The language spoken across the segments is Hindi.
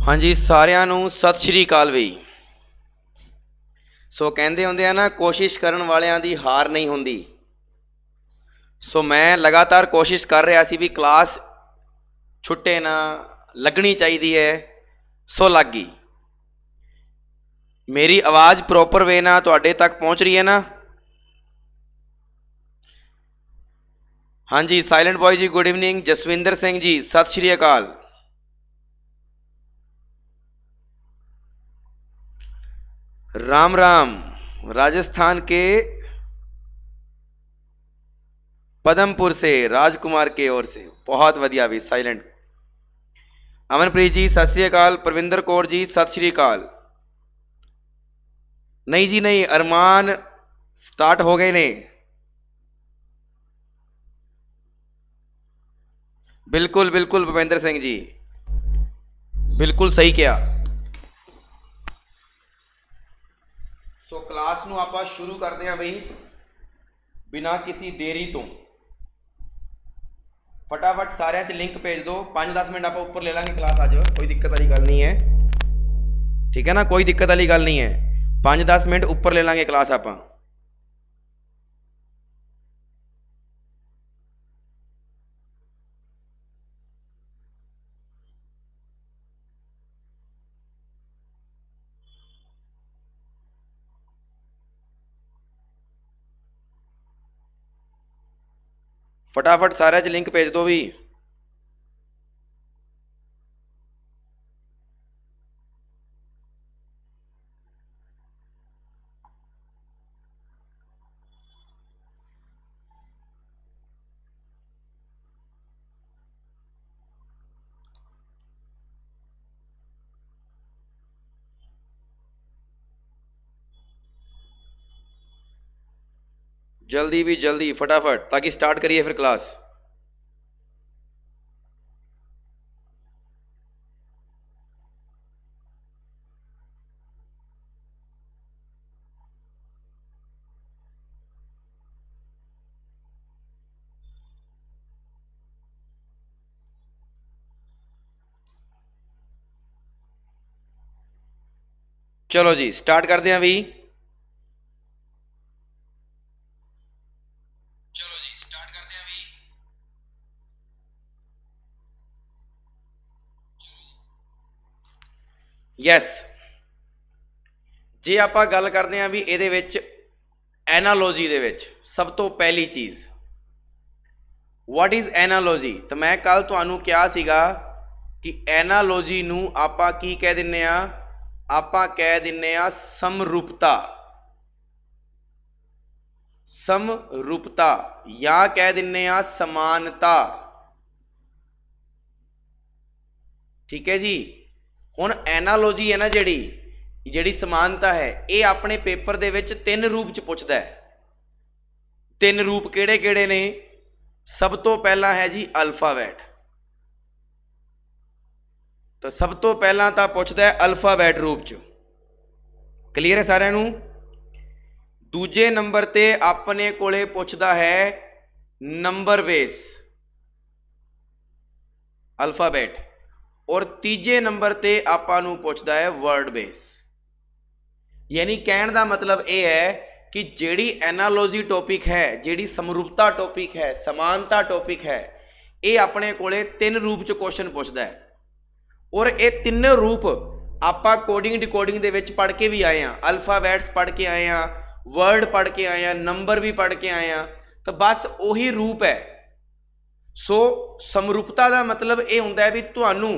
हाँ जी, सारिਆਂ ਨੂੰ सत श्री अकाल बई। सो कहते होंगे ना, कोशिश करने वालियां दी हार नहीं होंदी। सो मैं लगातार कोशिश कर रहा सी भी क्लास छुट्टे ना, लगनी चाहिए है। सो लग गई। मेरी आवाज़ प्रॉपर वे ना तुहाडे तक पहुँच रही है ना? हाँ जी, साइलेंट बॉय जी गुड इवनिंग। जसविंदर सिंह जी सत श्री अकाल। राम राम। राजस्थान के पदमपुर से राजकुमार के ओर से बहुत वधिया भी साइलेंट। अमनप्रीत जी सत श्री अकाल। परविंदर कौर जी सत श्री अकाल। नहीं जी नहीं, अरमान स्टार्ट हो गए ने। बिल्कुल बिल्कुल भूपेंद्र सिंह जी, बिल्कुल सही किया। सो क्लास नूं आपां शुरू करते हैं बई बिना किसी देरी तो। फटाफट सारे च लिंक भेज दो। 5-10 मिनट आप ऊपर ले लेंगे क्लास अज, कोई दिक्कत वाली गल नहीं है। ठीक है ना, कोई दिक्कत वाली गल नहीं है। 5-10 मिनट ऊपर ले लेंगे क्लास आप। फटाफट सारे च लिंक भेज दो भी। जल्दी भी जल्दी फटाफट, ताकि स्टार्ट करिए फिर क्लास। चलो जी स्टार्ट करते हैं भी। चलो जी स्टार्ट करते हैं भी। यस, जे आप गल करते हैं भी ਇਹਦੇ ਵਿੱਚ एनालॉजी ਦੇ ਵਿੱਚ सब तो पहली चीज़ व्हाट इज़ एनालॉजी। तो मैं कल ਤੁਹਾਨੂੰ ਕਿਹਾ ਸੀਗਾ कि एनालॉजी ਨੂੰ ਆਪਾਂ ਕੀ ਕਹਿ ਦਿੰਨੇ ਆ, ਆਪਾਂ ਕਹਿ ਦਿੰਨੇ ਆ समरूपता। समरूपता या कह दिन्ने आ समानता। ठीक है जी। हुण एनालॉजी है ना जिहड़ी जिहड़ी समानता है, ये अपने पेपर दे विच 3 रूप च पुछदा है। 3 रूप किहड़े किहड़े ने? सब तो पहला है जी अल्फाबैट। तो सब तो पहला तो पुछदा है अल्फाबैट रूप च। क्लीयर है सारिਆਂ ਨੂੰ? दूजे नंबर ते अपने कोले पुछदा है नंबर बेस अल्फाबैट। और तीजे नंबर ते आपां नूं पुछदा है वर्ड बेस। यानी कहण दा मतलब यह है कि जिहड़ी एनालॉजी टॉपिक है, जिहड़ी समरूपता टॉपिक है, समानता टॉपिक है, ये अपने कोले 3 रूप च क्वेश्चन पुछदा है। और ये तीनों रूप आपां कोडिंग डिकोडिंग दे विच पढ़ के भी आए हैं। अल्फाबैट्स पढ़ के आए हैं, वर्ड पढ़ के आए हैं, नंबर भी पढ़ के आए हैं। तो बस उही रूप है। सो समरूपता का मतलब ये होंदा है भी तुहानू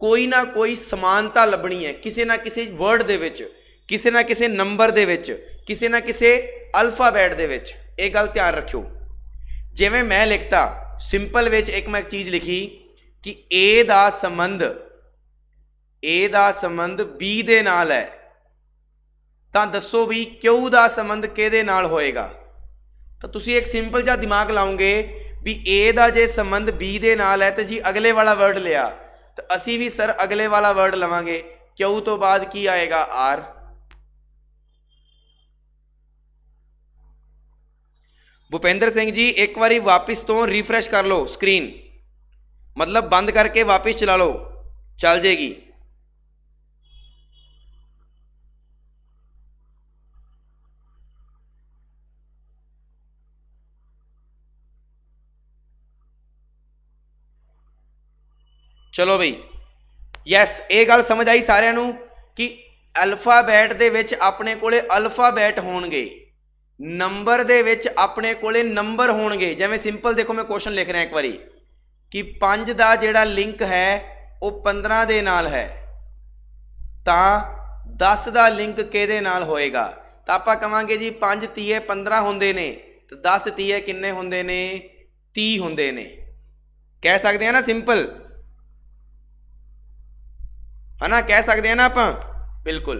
कोई ना कोई समानता लभनी है किसी ना किसी वर्ड दे विच, किसी ना किसी नंबर दे विच, किसी ना किसी अल्फाबैट दे विच। ये गल ध्यान रखियो। जिवें मैं लिखता सिंपल विच एक मैं चीज़ लिखी कि ए दा संबंध बी दे नाल है, तो दसो भी क्यू दा संबंध किहदे नाल होएगा। तो तुसी एक सिंपल जा दिमाग लाओगे भी ए दा जे संबंध बी दे नाल है तो जी अगले वाला वर्ड लिया, तो असी भी सर अगले वाला वर्ड लवांगे। क्यू तो बाद की आएगा आर। भूपेंद्र सिंह जी एक बारी वापस तो रिफ्रेश कर लो स्क्रीन, मतलब बंद करके वापस चला लो, चल जाएगी। चलो बई यस, ये गल समझ आई सारिਆਂ ਨੂੰ कि अल्फाबैट ਦੇ ਵਿੱਚ ਆਪਣੇ ਕੋਲੇ अल्फाबैट ਹੋਣਗੇ, नंबर ਦੇ ਵਿੱਚ ਆਪਣੇ ਕੋਲੇ नंबर ਹੋਣਗੇ। ਜਿਵੇਂ ਸਿੰਪਲ ਦੇਖੋ मैं क्वेश्चन लिख रहा एक बारी कि 5 ਦਾ ਜਿਹੜਾ ਲਿੰਕ ਹੈ ਉਹ 15 ਦੇ ਨਾਲ ਹੈ, ਤਾਂ 10 ਦਾ ਲਿੰਕ ਕਿਹਦੇ ਨਾਲ ਹੋਏਗਾ? ਤਾਂ ਆਪਾਂ ਕਵਾਂਗੇ ਜੀ 5 ਤੀਏ 15 ਹੁੰਦੇ ਨੇ, ਤੇ 10 ਤੀਏ ਕਿੰਨੇ ਹੁੰਦੇ ਨੇ? 30 ਹੁੰਦੇ ਨੇ। ਕਹਿ ਸਕਦੇ ਆ ਨਾ ਸਿੰਪਲ, है ना, कह सकते हैं ना आप बिल्कुल।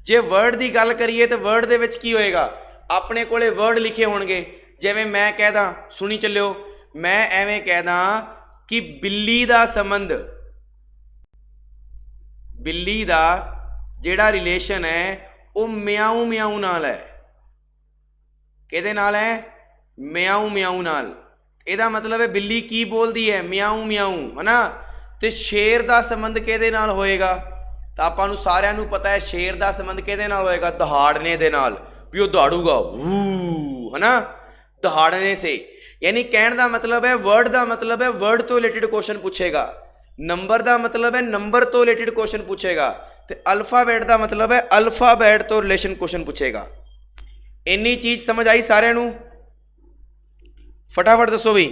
जे वर्ड की गल करिए तो वर्ड दे विच की होएगा? अपने कोले वर्ड लिखे होणगे। जिवें मैं कहदा, सुनी चलियो, मैं एवें कहदा कि बिल्ली दा संबंध, बिल्ली दा जिहड़ा रिलेशन है वो म्याऊ म्याऊ नाल है। किहदे नाल है? म्याऊ म्याऊ नाल। इहदा मतलब है बिल्ली की बोलदी है? म्याऊ म्याऊ, है ना। तो शेर का संबंध किहदे नाल होएगा? तो आपां नूं सारिआं नूं पता है शेर का संबंध किहदे नाल होएगा? दहाड़ने दे नाल, भी वो दहाड़ूगा वू, है ना, दहाड़ने से। यानी कहने का मतलब है, वर्ड का मतलब है वर्ड तो रिलेटेड क्वेश्चन पूछेगा, नंबर का मतलब है नंबर तो रिलेटेड क्वेश्चन पूछेगा, तो अल्फाबैट का मतलब है अल्फाबैट तो रिलेशन क्वेश्चन पूछेगा। इन्नी चीज़ समझ आई सारिआं नूं? फटाफट दसो भी,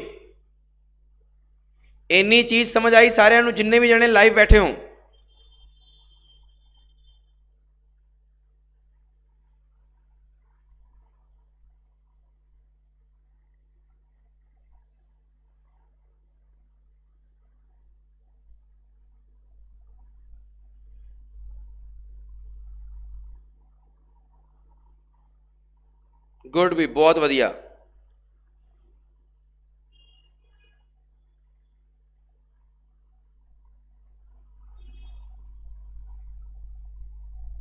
इन्नी चीज़ समझ आई सारिआं नूं जिन्ने भी जने लाइव बैठे हो? गुड भी, बहुत वधिया।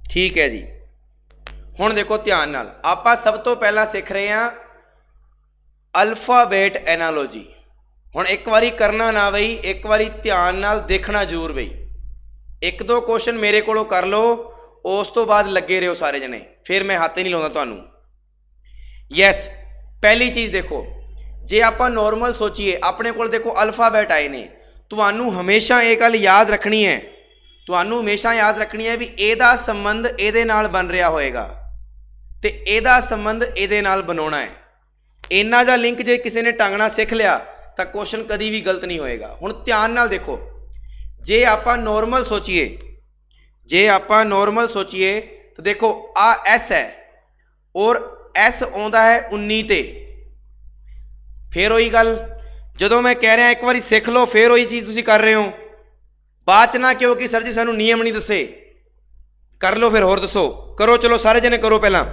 ठीक है जी। हुण देखो ध्यान नाल, आपां सब तो पहला सीख रहे हैं अल्फाबेट एनालॉजी। हुण एक बारी करना ना बई, एक बारी ध्यान नाल देखना जरूर बई। एक दो क्वेश्चन मेरे कोलों कर लो, उस तो बाद लगे रहो सारे जने, फिर मैं हाथ ही नहीं लाउंदा तुहानूं। यस, पहली चीज़ देखो, जे आपां नॉर्मल सोचीए, अपने कोल देखो अल्फाबैट आए ने, तुहानूं हमेशा ये गल याद रखनी है, तुहानूं हमेशा याद रखनी है भी इहदा संबंध इहदे नाल बन रहा होएगा, ते इहदा संबंध इहदे नाल बनाउणा है। इन्ना दा लिंक जे किसी ने टांगना सीख लिया तो क्वेश्चन कभी भी गलत नहीं होएगा। हुण ध्यान नाल देखो, जे आपां नॉर्मल सोचीए, जे आपां नॉर्मल सोचीए तो देखो आ एस है और एस आउंदा है 19 ते। फिर वही गल, जदों मैं कह रहा एक बार सीख लो, फिर वही चीज़ तुसीं कर रहे हो। बाद च ना क्यों कि सर जी सानू नियम नहीं दसे, कर लो फिर होर दसो, करो, चलो सारे जने करो पहला।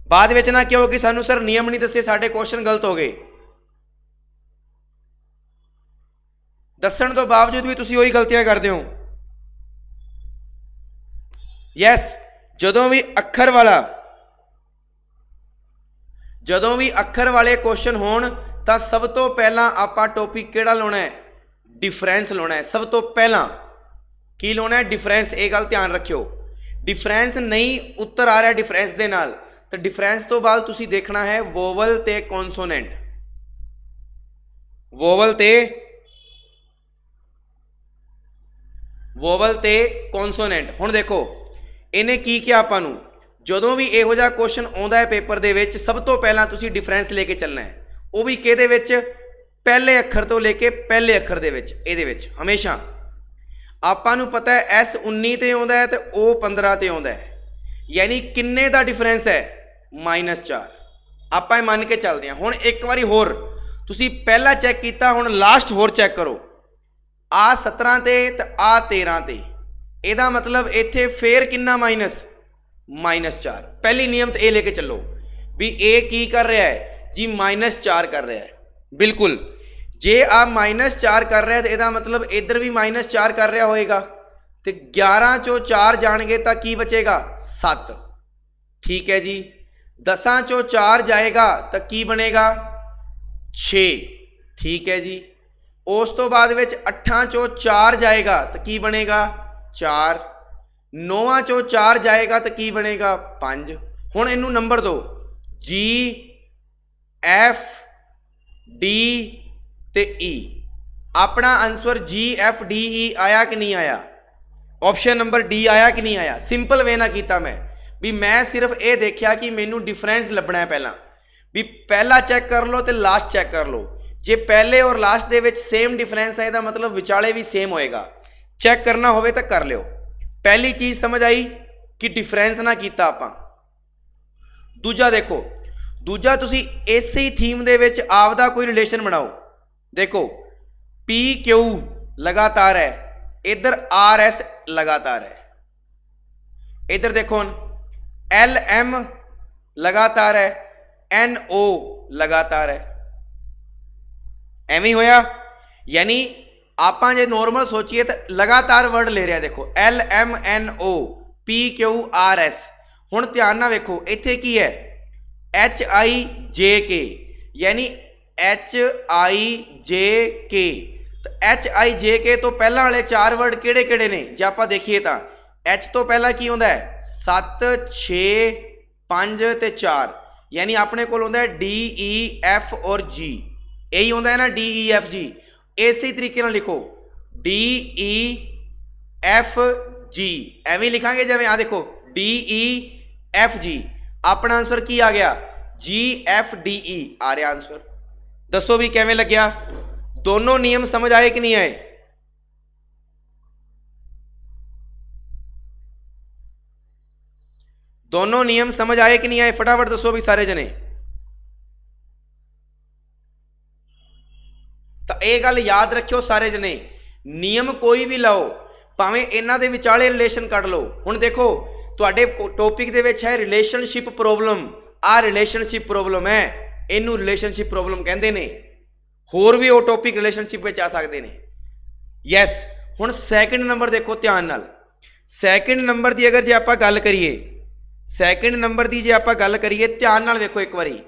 बाद विच ना क्यों कि सानू सर नियम नहीं दसे, साडे क्वेश्चन गलत हो गए। दसण तो बावजूद भी तुसीं वही गलतियां करदे हो। यस, जदों भी अखर वाले क्वेश्चन होण तां सब तो पहला आपां टॉपिक किहड़ा लाउणा है? डिफरेंस लाउणा है। सब तो पहला की लाउणा है? डिफरेंस। ये गल ध्यान रखियो, डिफरेंस नहीं उत्तर आ रहा डिफरेंस दे नाल, तो डिफरेंस तो बाद तुसीं देखना है वोवल ते कॉन्सोनेंट, वोवल ते कॉन्सोनेंट। हुण देखो इन्हें की किया आपां नूं, जदों भी इहो जिहा क्वेश्चन आउंदा है पेपर दे विच, सब तो पहला तुसीं डिफरेंस लेके चलना है। वो भी किहदे विच? पहले अखर तो लेके पहले अखर दे विच। इहदे विच हमेशा आपां नूं पता है एस 19 ते आउंदा है ते ओ 15 ते आउंदा है, यानी किन्ने दा डिफरेंस है? -4। आपां मान के चलदे हां। हुण एक बारी होर तुसीं पहला चैक कीता, हुण लास्ट होर चैक करो, आ 17 ते ते आ 13 ते। ਇਹਦਾ मतलब इत्थे फेर किन्ना -4। पहली नियम तो ये लेके चलो भी ए की कर रहा है जी? -4 कर रहा है। बिल्कुल, जे आ -4 कर रहा है तो यदा मतलब इधर भी -4 कर रहा होएगा, तो 11 चो 4 जाएंगे तो की बचेगा? 7। ठीक है जी। 10 चो 4 जाएगा तो की बनेगा? 6। ठीक है जी। उस तो बाद विच 8 चो 4 जाएगा तो की बनेगा? 4। 9 चो 4 जाएगा तो की बनेगा? 5। हुण इनू नंबर दो, G F D ते E। अपना आंसर GFDE आया कि नहीं आया? ऑप्शन नंबर डी आया कि नहीं आया? सिंपल वे ना किया मैं सिर्फ ये देखा कि मैनू डिफरेंस लभना है पहला भी पहला चैक कर लो तो लास्ट चैक कर लो। जे पहले और लास्ट दे विच सेम डिफरेंस है इसका मतलब विचाले भी सेम होएगा। चैक करना होवे तो कर लियो। पहली चीज समझ आई कि डिफरेंस ना किया आपां। दूजा देखो, दूजा तुसी इसे ही थीम दे विच आपदा कोई रिलेशन बनाओ। देखो PQ लगातार है, इधर RS लगातार है, इधर देखो LM लगातार है, NO लगातार है। एवं होया यानी आप जे नॉर्मल सोचिए तो लगातार वर्ड ले रहा। देखो LMNO PQRS। हुण ध्यान ना वेखो इत्थे की है HIJK यानी HIJK। तो HIJK तो पहला वाले चार वर्ड किहड़े किहड़े ने जे आप देखिए तो H तो पहला की होंदा है 7 6 5 ते 4 यानी अपने को होंदा है DEF और G। यही होंदा है ना DEFG। इसी तरीके नाल लिखो DEFG एवं लिखांगे जिवें आ देखो DEFG। अपना आंसर की आ गया GFDE आ रहा आंसर। दसो भी किवें लग्या? दोनों नियम समझ आए कि नहीं आए? दोनों नियम समझ आए कि नहीं आए? फटाफट दसो भी सारे जने। तो यह गल याद रखियो सारे जने, नियम कोई भी लाओ भावें इन्हां दे विचाले रिलेशन कढ लो। हुण देखो तुहाडे टॉपिक दे विच है रिलेशनशिप प्रॉब्लम। आ रिलेशनशिप प्रॉब्लम है, इनू रिलेशनशिप प्रॉब्लम कहंदे ने। होर भी वो टॉपिक रिलेशनशिप विच आ सकदे ने। यस हुण सैकेंड नंबर देखो ध्यान नाल। सैकेंड नंबर की अगर जे आपां गल करिए, सैकेंड नंबर की जे आपां गल करिए ध्यान नाल वेखो एक बारी।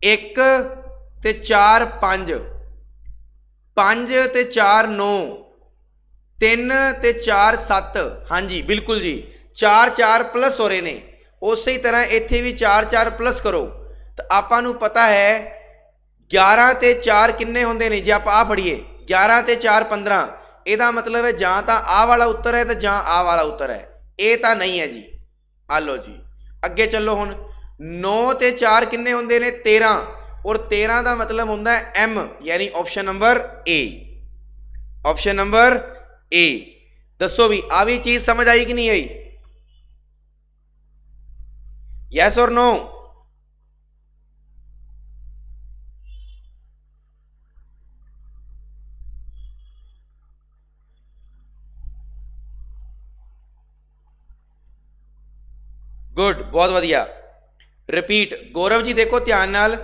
1 ते 4 5 5 ते 4 9 3 ते 4 7। हाँ जी बिल्कुल जी 4 4 प्लस हो रहे ने। उस ही तरह इत्थे भी 4 4 प्लस करो तो आपां नूं पता है 11 ते 4 किन्ने होंदे ने। जे आप आ पढ़िए 11 ते 4 15। ਇਹਦਾ मतलब है जां तां आ वाला उत्तर है तो जां आ वाला उत्तर है। ये तो नहीं है जी। आ लो जी अगे चलो। हुण 9 ते 4 किन्ने होंदे ने 13 और 13 का मतलब होंदा है M यानी option number A. Option number ए। दसो भी आ भी चीज समझ आई कि नहीं आई? यस और नो? गुड बहुत वधिया। रिपीट गौरव जी देखो ध्यान नाल।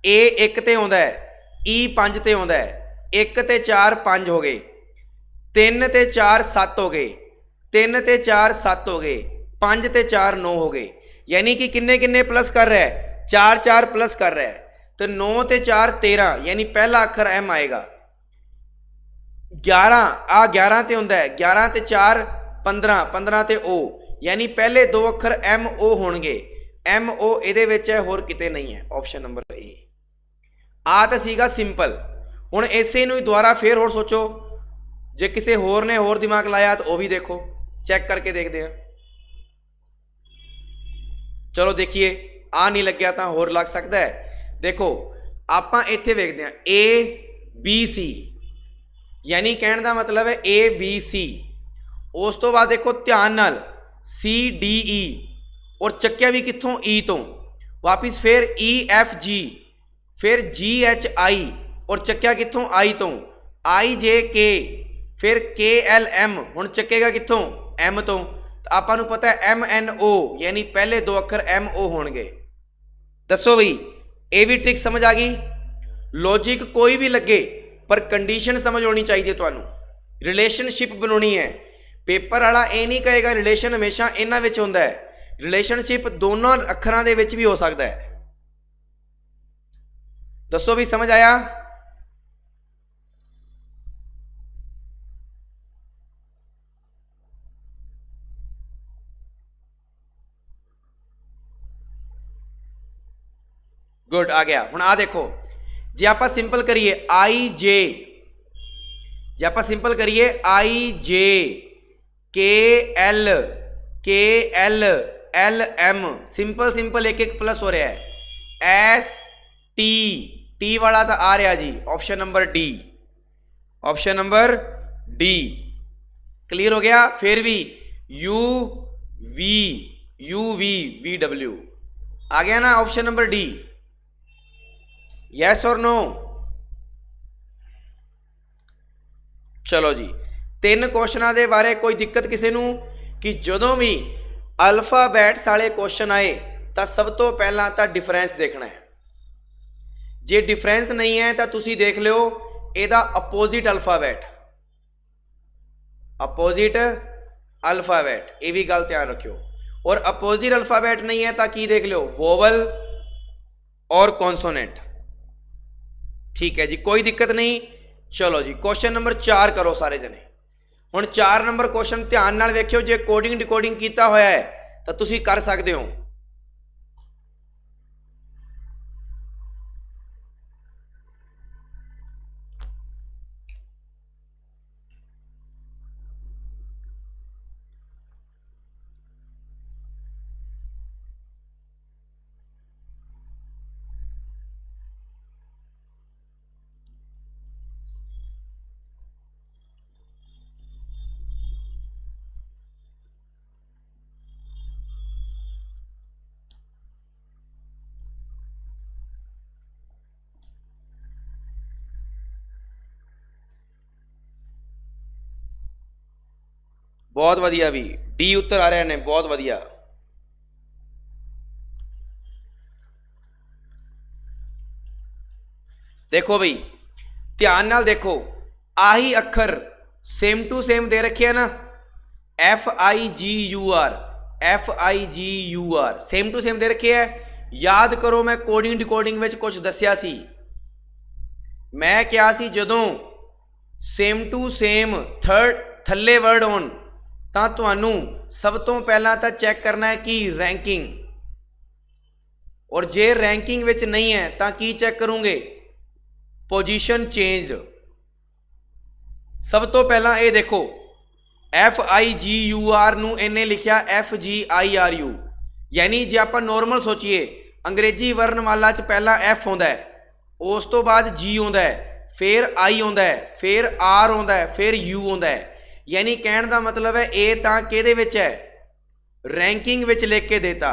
ए 1 ते आउंदा है, ई 5 ते आउंदा है, 1 ते 4 5 हो गए, 3 ते 4 7 हो गए, 3 ते 4 7 हो गए, 5 ते 4 9 हो गए। यानी कि किन्ने किन्ने प्लस कर रहा है? 4 4 प्लस कर रहा है। तो 9 ते 4 13 यानी पहला अखर M आएगा। 11 आ 11 ते होंदा है, 11 ते 4 15 15 ते O यानी पहले दो अखर MO होणगे। MO इहदे विच है होर किते नहीं है। Option number A. आ तो सीगा सिंपल। हुण इसे नूं दोबारा फिर होर सोचो। जे किसी होर ने होर दिमाग लाया तो वह भी देखो, चेक करके देखते हैं। चलो देखिए आ नहीं लग्या तो होर लग सकता है। देखो आप इत्थे वेखते हैं ABC यानी कहने का मतलब है ABC। उस तो बाद देखो ध्यान नाल CDE और चक्या भी कितों E तो वापिस फिर EFG फिर GHI और चक्या कितों I तो IJK फिर KLM हुण चकेगा कितों M तो आपां नूं पता है MNO यानी पहले दो अखर MO होणगे। दसो बई ये भी ट्रिक समझ आ गई? लॉजिक कोई भी लगे पर कंडीशन समझ होनी चाहिए। तुहानूं रिलेशनशिप बनानी है। पेपर वाला ये नहीं कहेगा रिलेशन हमेशा इन्हां विच हुंदा है। रिलेशनशिप दोनों अखरां दे विच भी हो सकता है। दसो भी समझ आया? गुड आ गया। हुण आ देखो जे आप सिंपल करिए IJ जे आप सिंपल करिए IJ KL LM, simple simple एक एक प्लस हो रहा है। ST वाला तो आ रहा जी, option number D, option number D. Clear हो गया। फिर भी UV आ गया ना ऑप्शन नंबर डी। यस और नो? चलो जी, 3 क्वेश्चनों के बारे कोई दिक्कत किसी नूं कि जदों भी अल्फाबैट्स वाले क्वेश्चन आए तो सब तो पहला तो डिफरेंस देखना है। जे डिफरेंस नहीं है तो तुसी देख लो एदा अपोजिट अल्फाबैट, ये भी गल ध्यान रखियो। और अपोजिट अल्फाबैट नहीं है तो की देख लो, वोवल और कॉन्सोनेंट। ठीक है जी, कोई दिक्कत नहीं। चलो जी, क्वेश्चन नंबर 4 करो सारे जने। हुण 4 नंबर क्वेश्चन ध्यान नाल वेखियो, जे कोडिंग डिकोडिंग कीता होया है तो तुसी कर सकते हो। बहुत वधिया, भी डी उत्तर आ रहे ने, बहुत वधिया। देखो बई ध्यान नाल देखो, आही अखर सेम टू सेम दे रखे है ना, FIGUR सेम टू सेम दे रखे है। याद करो मैं कोडिंग डिकोडिंग में कुछ दसिया सी, मैं क्या सी जदों सेम टू सेम थल्ले वर्ड होन तां तुहानू सब तो पहला तो चैक करना है कि रैंकिंग, और जे रैंकिंग विच नहीं है तो की चैक करोगे, पोजीशन चेंज। सब तो पहला ये देखो FIGUR नू इन्हें लिखिया FGIRU, यानी जे आप नॉर्मल सोचिए अंग्रेजी वर्णमाला च पहला F होंदा है, उस तो बाद G होंदा है, फिर I होंदा है, फिर R होंदा है, फिर U होंदा है। यानी कहने का मतलब है ए तां किहदे विच है, रैंकिंग विच लिख के देता,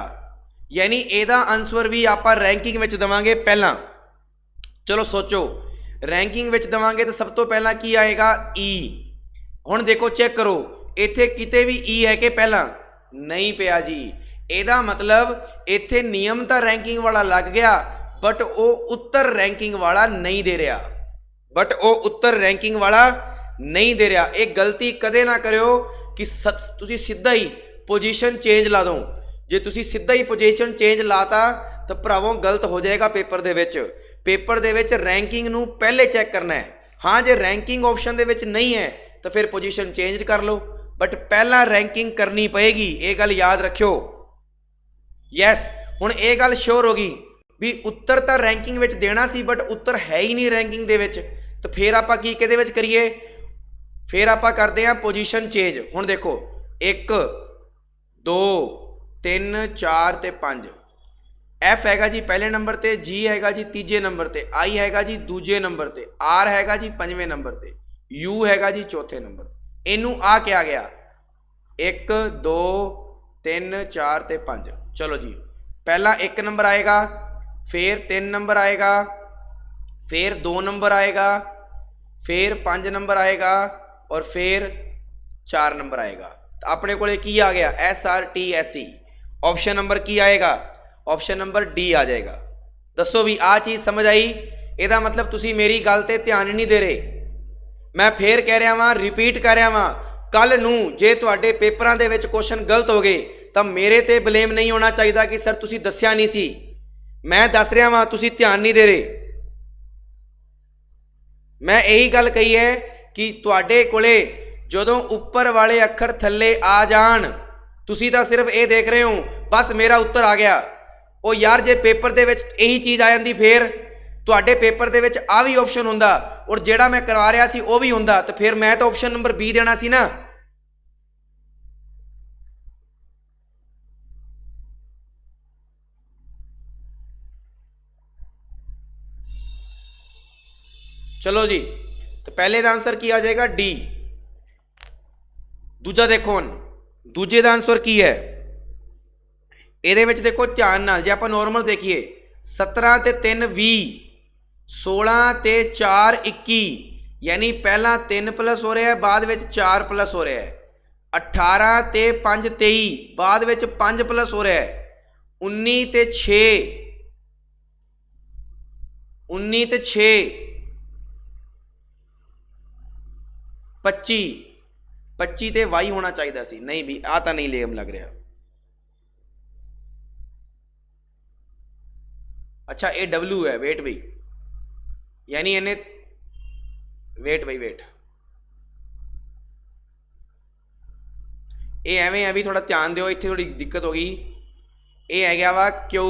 यानी एदा आंसर भी आप रैंकिंग विच देवांगे पहला। चलो सोचो, रैंकिंग विच देवांगे तो सब तो पहला की आएगा ई। हुण देखो चेक करो, इत्थे किते भी ई है कि पहला नहीं पिया जी, एदा मतलब इत्थे नियम तो रैंकिंग वाला लग गया बट वो उत्तर रैंकिंग वाला नहीं दे रहा, नहीं दे रहा। एक गलती कदे ना करो कि तुसी सीधा ही पोजीशन चेंज ला दो। जे तुसी सीधा ही पोजीशन चेंज लाता तो भरावों गलत हो जाएगा पेपर दे विच। पेपर दे विच रैंकिंग नू पहले चैक करना है। हाँ, जे रैंकिंग ऑप्शन दे विच नहीं है तो फिर पोजीशन चेंज कर लो, बट पहला रैंकिंग करनी पएगी, ये गल याद रखियो। यस, हुण ये गल श्योर होगी भी उत्तर तो रैंकिंग विच देना सी बट उत्तर है ही नहीं रैंकिंग दे विच, तो फिर आपां की किहदे विच करिए, फिर आप करते हैं पोजीशन चेंज। हुण देखो 1 2 3 4 ते 5, F हैगा जी पहले नंबर ते, G हैगा जी तीजे नंबर ते, I हैगा जी दूजे नंबर ते, R हैगा जी 5वें नंबर ते, U हैगा जी चौथे नंबर। इनू आ क्या गया 1 2 3 4 ते 5। चलो जी, पहला 1 नंबर आएगा, फिर 3 नंबर आएगा, फिर 2 नंबर आएगा, फिर 5 नंबर आएगा और फिर 4 नंबर आएगा। तो अपने को की आ गया SRTSE। ऑप्शन नंबर की आएगा, ऑप्शन नंबर डी आ जाएगा। दसो भी आ चीज़ समझ आई? ਇਹਦਾ मतलब तुसी मेरी गल ते ध्यान नहीं दे रहे। मैं फिर कह रहा वां, रिपीट कर रहा वां, कल नूं जे तुहाडे पेपरां दे विच क्वेश्चन गलत हो गए तो मेरे ते ब्लेम नहीं होना चाहिए कि सर तुसी दस्सिया नहीं सी। मैं दस रहा वां, तुसी ध्यान नहीं दे रहे। मैं यही गल कही है कि तुहाडे कोले जदों उपर वाले अखर थल्ले आ जाण, तुसी तां सिर्फ ये देख रहे हो बस मेरा उत्तर आ गया। ओ यार, जे पेपर दे विच यही चीज़ आ जांदी फिर तुहाडे पेपर दे विच आ भी ऑप्शन हुंदा और जेड़ा मैं करवा रहा सी वो भी हुंदा तो फिर मैं तो ऑप्शन नंबर बी देना सी ना। चलो जी, तो पहले का आंसर की आ जाएगा डी। दूजा देखो हुण, दूजे का आंसर की है, ਇਹਦੇ ਵਿੱਚ देखो ध्यान नाल जे ਆਪਾਂ नॉर्मल देखिए 17 ਤੇ 3 20, 16 ਤੇ 4 21, यानी पहला 3 प्लस हो रहा है बाद में 4 प्लस हो रहा है। 18 ਤੇ 5 23, बाद में 5 प्लस हो रहा है। 19 ਤੇ 6, 19 ਤੇ 6 25, 25 ਤੇ वाई होना चाहिए सी, नहीं भी आ तो नहीं लेम लग रहा। अच्छा ये डब्ल्यू है, वेट बई, यानी इन्हें वेट बई वेट, ये एवें है भी थोड़ा ध्यान दो, इतने थोड़ी दिक्कत हो गई। ये है गया वा क्यू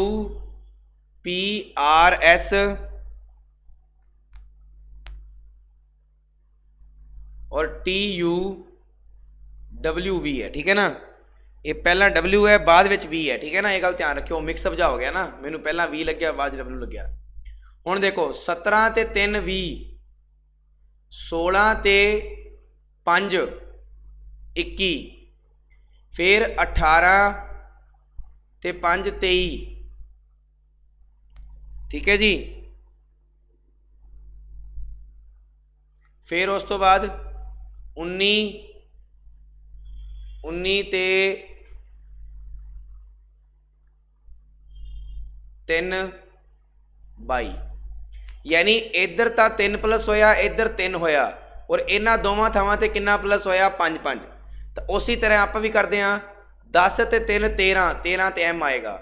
पी आर एस और टी यू डब्ल्यू वी है, ठीक है ना। ये पहला डब्ल्यू है बाद में वी है, ठीक है ना, ये गल ध्यान रखियो, मिक्सअप जा हो गया ना, मैनू पहला वी लग्या बाद डब्ल्यू लग्या। हुण देखो 17 ते 3 20, 16 ते 5 21, फिर 18 ते 5 23, ठीक है जी। फिर उस तो बाद 19 ते 3 22, यानी इधर तो 3 प्लस होया इधर 3 होया और इन्होंने दोवां थावां ते कितना प्लस होया 5 5। तो उसी तरह आप भी करते हैं 10 ते 3 13, 13 ते एम आएगा,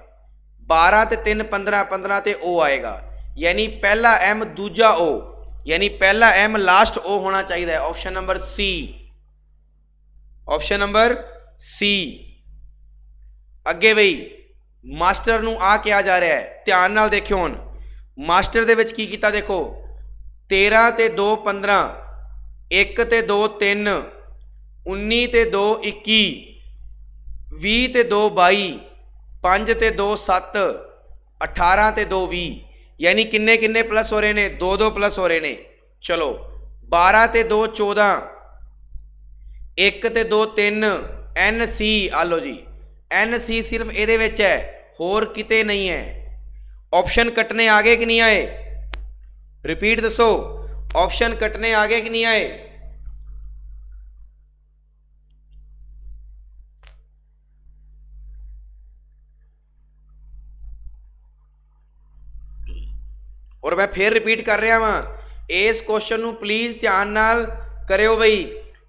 12 ते 3 15, 15 ते ओ आएगा, यानी पहला एम दूजा ओ, यानी पहला एम लास्ट ओ होना चाहिए। Option number C, option number C. अगे बई मास्टर नूं आ क्या जा रहा है, ध्यान नाल देखियो। हुण मास्टर दे विच की कीता देखो, 13 ते 2 15, 1 ते 2 3, 19 ते 2 21, 20 ते 2 22, 5 ते 2 7, 18 ते 2 20, यानी किन्ने किन्ने प्लस हो रहे ने, 2 2 प्लस हो रहे ने। चलो 12 ते 2 14, 1 ते 2 3, एन सी आ लो जी, एन सी सिर्फ ये है, होर किते नहीं है। ऑप्शन कटने आ गए कि नहीं आए, रिपीट दसो, ऑप्शन कटने आ गए कि नहीं आए। और मैं फिर रिपीट कर रहा वहां, इस क्वेश्चन नूं प्लीज ध्यान नाल करियो बई,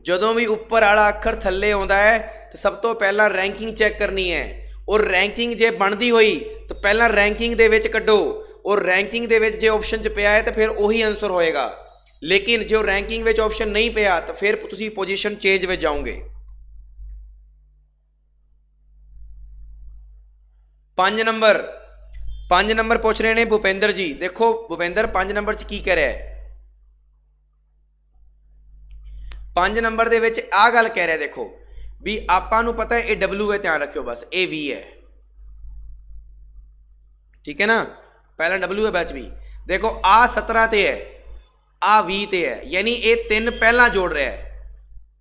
जदों भी उपर वाला अखर थल्ले आउंदा है तो सब तो पहला रैंकिंग चैक करनी है, और रैंकिंग जे बनती हुई तो पहला रैंकिंग दे विच कड्डो, और रैंकिंग दे विच जे ऑप्शन च पिया है तो फिर उही आंसर होएगा, लेकिन जो रैंकिंग विच ऑप्शन नहीं पिया तो फिर तुसीं पोजीशन चेंज में जाओगे। 5 नंबर, 5 नंबर पूछ रहे हैं भूपेंद्र जी। देखो भूपेंद्र 5 नंबर च की कह रहा है, 5 नंबर दे विच आ गल कह रहा है, देखो भी आपां नूं पता है ये डब्ल्यू है, ध्यान रखियो बस, ए वी है, ठीक है ना, पहला डब्ल्यू है बैच भी। देखो आ 17 ते है, आ 20 ते है, यानी ये 3 पहला जोड़ रहा है,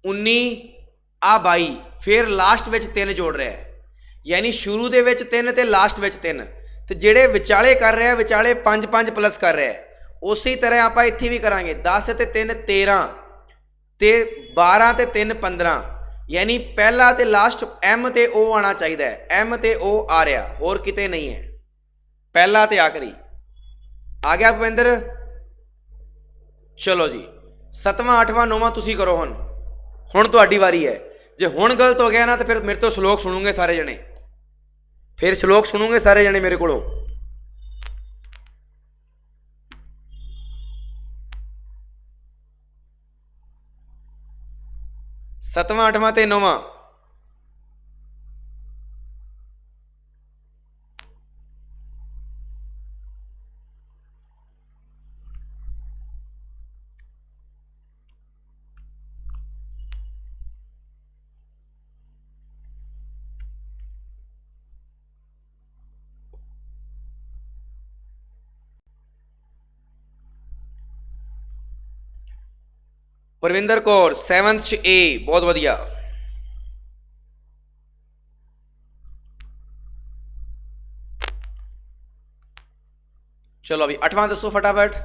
19 आ 22, फिर लास्ट में 3 जोड़ रहा है, यानी शुरू दे विच 3 ते लास्ट में 3, तो जेड़े विचाले कर रहे हैं विचाले 5 5 प्लस कर रहे हैं। उसी तरह आप इत्थे भी करांगे, 10 ते 3 13, ते 12 ते 3 15, यानी पहला ते लास्ट एम ते ओ आना चाहिए, एम ते ओ आ रहा, और किते नहीं है, पहला ते आखिरी आ गया भूपेंद्र। चलो जी 7वां 8वां 9वां तुसी करो, हुण तुहाडी वारी है। जे हुण गलत हो गया ना तो फिर मेरे तो श्लोक सुनोगे सारे जने, फिर श्लोक सुनोगे सारे जने मेरे को। 7वां 8वां ते 9वां, परविंदर कौर 7th A, बहुत वधिया। चलो अभी 8वां दसो फटाफट।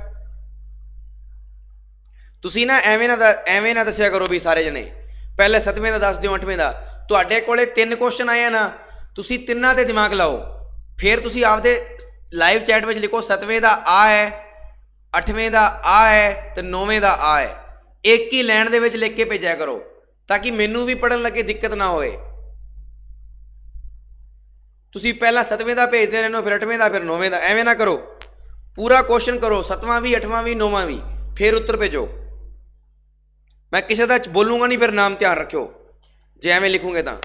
तुसी ना एवें ना दसिया करो भी सारे जने, पहले 7वें का दस दिओ 8वें का। तुहाडे कोले 3 क्वेश्चन आए ना, तुसी तिन्नां ते दिमाग लाओ, फिर तुसी आपदे लाइव चैट में लिखो 7वें का आ है, 8वें का आ है तो 9वें का आ है। एक ही लैन दे विच लिख के भेजा करो ताकि मैनू भी पढ़न लगे दिक्कत ना होए। तुसी पहला 7वें का भेजते रहने, फिर 8वें का, फिर 9वें का, एवें ना करो। पूरा क्वेश्चन करो, 7वां भी 8वां भी 9वां भी, फिर उत्तर भेजो। मैं किसी का बोलूंगा नहीं, फिर नाम ध्यान रखियो जे एवें लिखूंगे तो।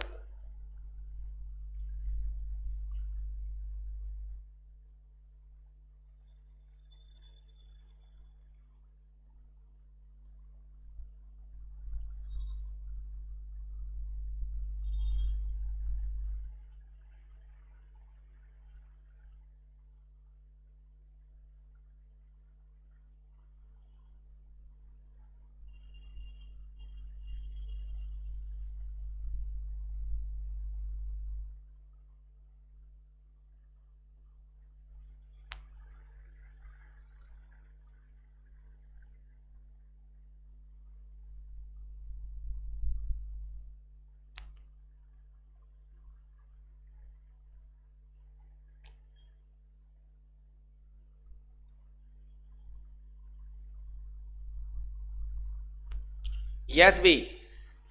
यस भी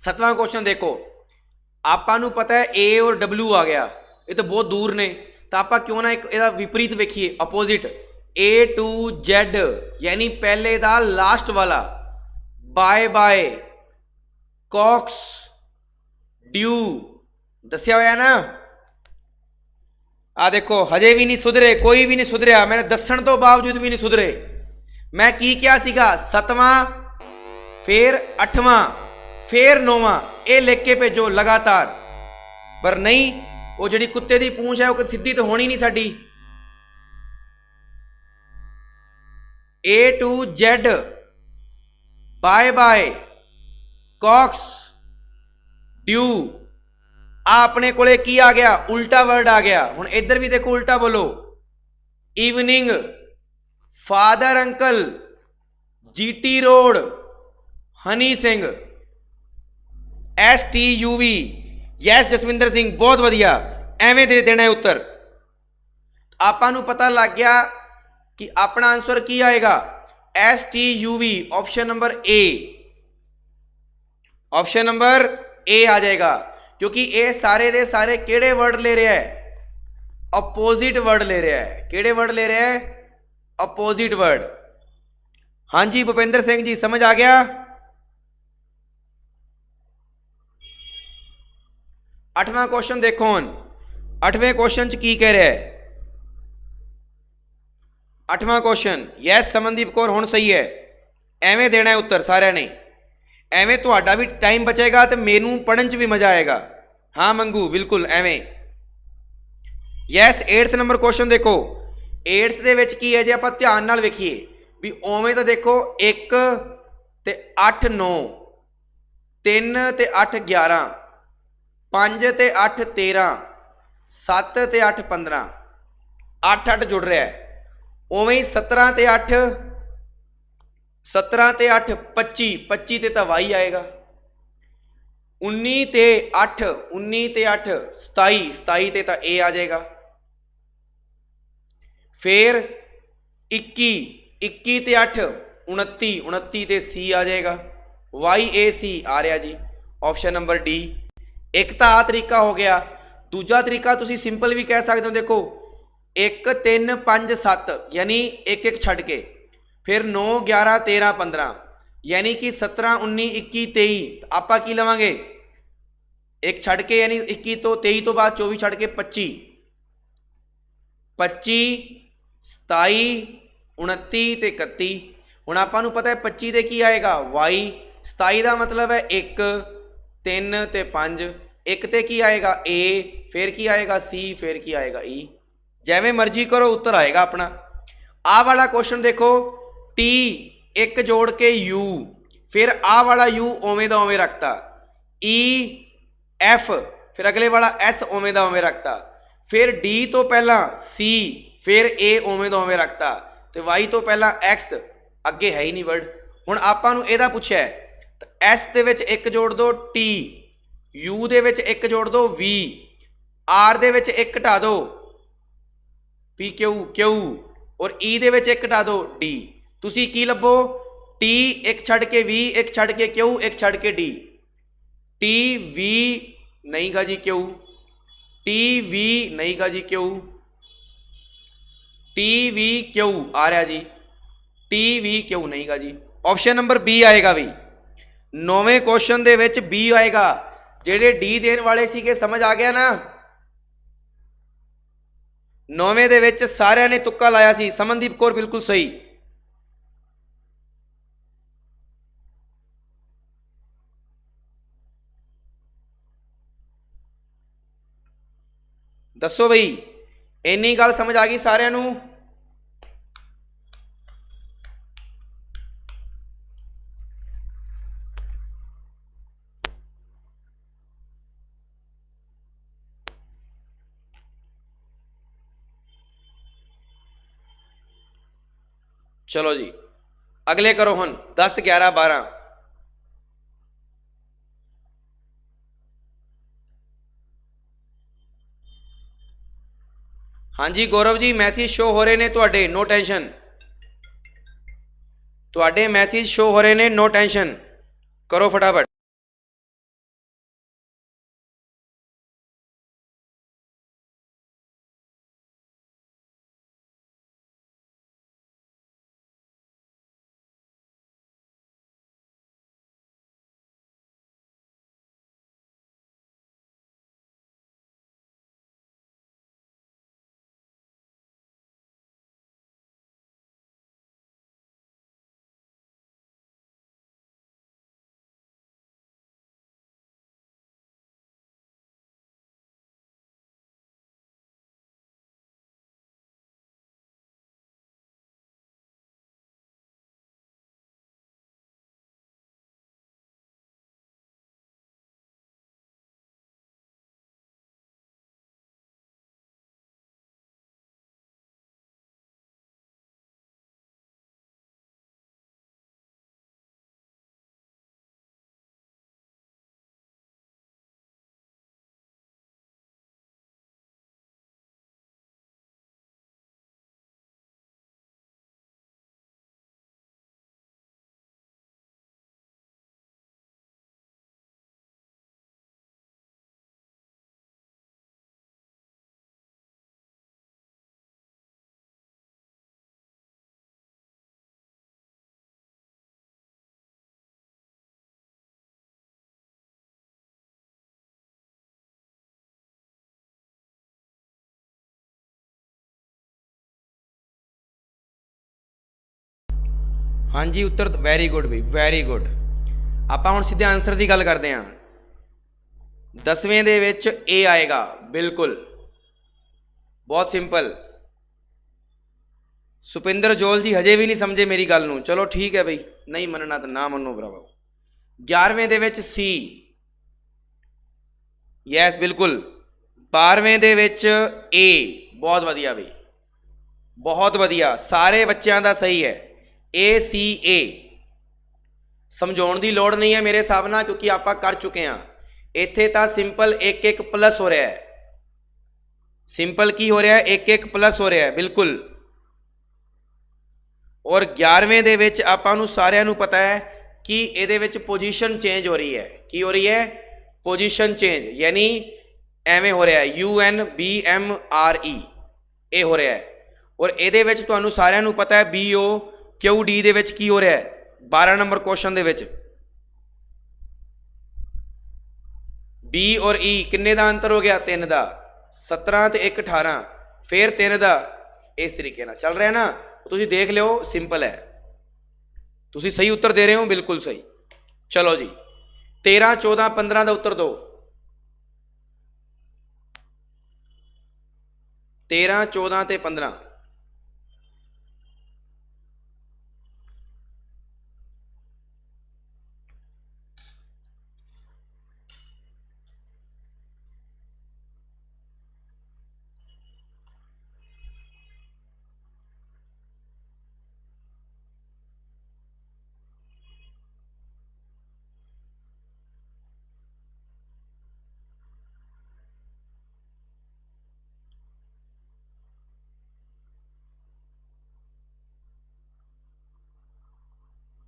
7वां क्वेश्चन देखो, आपां नूं पता है ए और डब्ल्यू आ गया, ये तो बहुत दूर ने, तो आप क्यों ना एक इहदा विपरीत वेखिए, अपोजिट ए टू जेड, यानी पहले दा लास्ट वाला, बाय बाय, कॉक्स, ड्यू, दसिया होया ना। आ देखो हजे भी नहीं सुधरे, कोई भी नहीं सुधरिया, मैंने दसन तो बावजूद भी नहीं सुधरे। मैं की क्या सीगा, 7वां फिर 8वां फिर 9वां, ये लिख के भेजो लगातार। पर नहीं, वो जी कुत्ते की पूंछ है वो सीधी तो होनी नहीं साडी। A to Z, bye bye, कॉक्स, ड्यू, अपने कोले की आ गया, उल्टा वर्ड आ गया। हुण इधर भी देखो उल्टा बोलो, evening, father uncle, GT road, Honey Singh, STUV, yes Jaswinder Singh, बहुत वधिया, एवें दे देना है उत्तर। आपां नूं पता लग गया कि अपना आंसर की आएगा, STUV, option number A, option number A आ जाएगा, क्योंकि ये सारे दे सारे केड़े वर्ड ले रहा है, अपोजिट वर्ड ले रहा है। केड़े वर्ड ले रहा है, अपोजिट वर्ड। हाँ जी भूपेंद्र सिंह जी, समझ आ गया। 8वां क्वेश्चन देखो, 8वें क्वेश्चन च की कह रहा है, 8वां क्वेश्चन, यस समनदीप कौर, हुण सही है, एवें देना है उत्तर सारे ने, एवें तुहाडा भी टाइम बचेगा तो मैनू पढ़न च भी मजा आएगा। हाँ मंगू, बिल्कुल एवें। यस 8th नंबर क्वेश्चन देखो, 8th दे विच की है जे आपां ध्यान नाल वेखीए भी, उवें तो देखो 1 ते 8 9, 3 ते 8 11, 5 ते 8 13, 7 ते 8 15, 8 8 जुड़ रहा है। उवें 17 ते 8, 17 ते 8 25, 25 ते तो वाई आएगा। 19 ते 8, 19 ते 8 27, 27 ते तो ए आ जाएगा। फिर 21, 21 ते 8 29, 29 ते सी आ जाएगा। YAC आ रहा जी, ऑप्शन नंबर डी। एक तो आ तरीका हो गया, दूजा तरीका तुसी सिंपल भी कह सकते हो, देखो 1 3 5 7, यानी एक एक छड़ के, फिर 9 11 13 15, यानी कि 17 19 21 23, आपा की लवांगे एक छड़ के, यानी 21 तो 23 तो बाद 24 छड़ के 25, 25 27 29 ते 31। हुण आपां नूं पता है 25 ते की आएगा, वाई, 27 का मतलब है 1 3 ते 5, 1 ते की आएगा ए, फिर की आएगा सी, फिर की आएगा ई। जिवें मर्जी करो उत्तर आएगा अपना। आ वाला क्वेश्चन देखो, टी 1 जोड़ के यू, फिर आ वाला यू ओवें दा ओवें रखता, ई एफ फिर अगले वाला एस ओवें दा ओवें रखता, फिर डी तो पहला सी फिर ए ओवें दा ओवें रखता, तो वाई तो पहला एक्स अगे है ही नहीं वर्ड। हुण आपां नूं इहदा पुछिआ एस दे विच एक जोड़ दो टी, यू दे विच एक जोड़ दो वी, आर दे विच एक घटा दो पी क्यू क्यू, और ई दे विच एक घटा दो डी। तुसीं की लभो, टी एक छड़ के वी, एक छड़ के क्यू, एक छड़ के डी, टी वी नहीं गा जी क्यू, टी वी नहीं गा जी क्यू, टी वी क्यू आ रहा जी, टी वी क्यू नहीं गा जी। ऑप्शन नंबर बी आएगा भी, 9वें क्वेश्चन दे विच बी आएगा। जेडे डी देने वाले सीगे समझ आ गया ना। 9वें दे विच सारिਆਂ ने तुक्का लाया सी, समनदीप कौर बिल्कुल सही। दसो बई इन्नी गल समझ आ गई सारिਆਂ नूं? चलो जी अगले करो हुण 10 11 12। हाँ जी गौरव जी मैसेज शो हो रहे ने तुहाडे, नो टेंशन, तुहाडे मैसेज शो हो रहे ने, नो टेंशन, करो फटाफट। हाँ जी उत्तर वैरी गुड बई वैरी गुड। आपां हुण सीधे आंसर की गल करते हैं। 10वें दे विच ए आएगा बिल्कुल, बहुत सिंपल। सुपिंदर जोल जी हजे भी नहीं समझे मेरी गल नूं, चलो ठीक है बई, नहीं मनना तो ना मनो भरावो। 11वें दे विच सी, यस बिल्कुल। 12वें दे विच ए, बहुत वधिया बई, बहुत वधिया, सारे बच्चों का सही है। ए सी ए समझाउण की लोड़ नहीं है मेरे हिसाब नाल, क्योंकि आप कर चुके हैं। इत्थे तां सिंपल एक एक प्लस हो रहा है, सिंपल की हो रहा है, एक एक प्लस हो रहा है बिल्कुल। और 11वें दे विच आपां नूं सारिआं नूं पता है कि इहदे विच पोजीशन चेंज हो रही है। की हो रही है? पोजीशन चेंज, यानी एवें हो रहा है UNBMRE ये हो रहा है। और इहदे विच तुहानूं सारिआं नूं पता है BOQD दे विच की हो रहा है 12 नंबर क्वेश्चन दे विच B और E किन्ने दा अंतर हो गया? 3 दा। 17 ते 1 18, फिर 3 दा, इस तरीके नाल चल रहा है ना। तुसीं देख लिओ, सिंपल है, तुसीं सही उत्तर दे रहे हो, बिल्कुल सही। चलो जी 13 14 15 का उत्तर दो। 13 14 ते 15।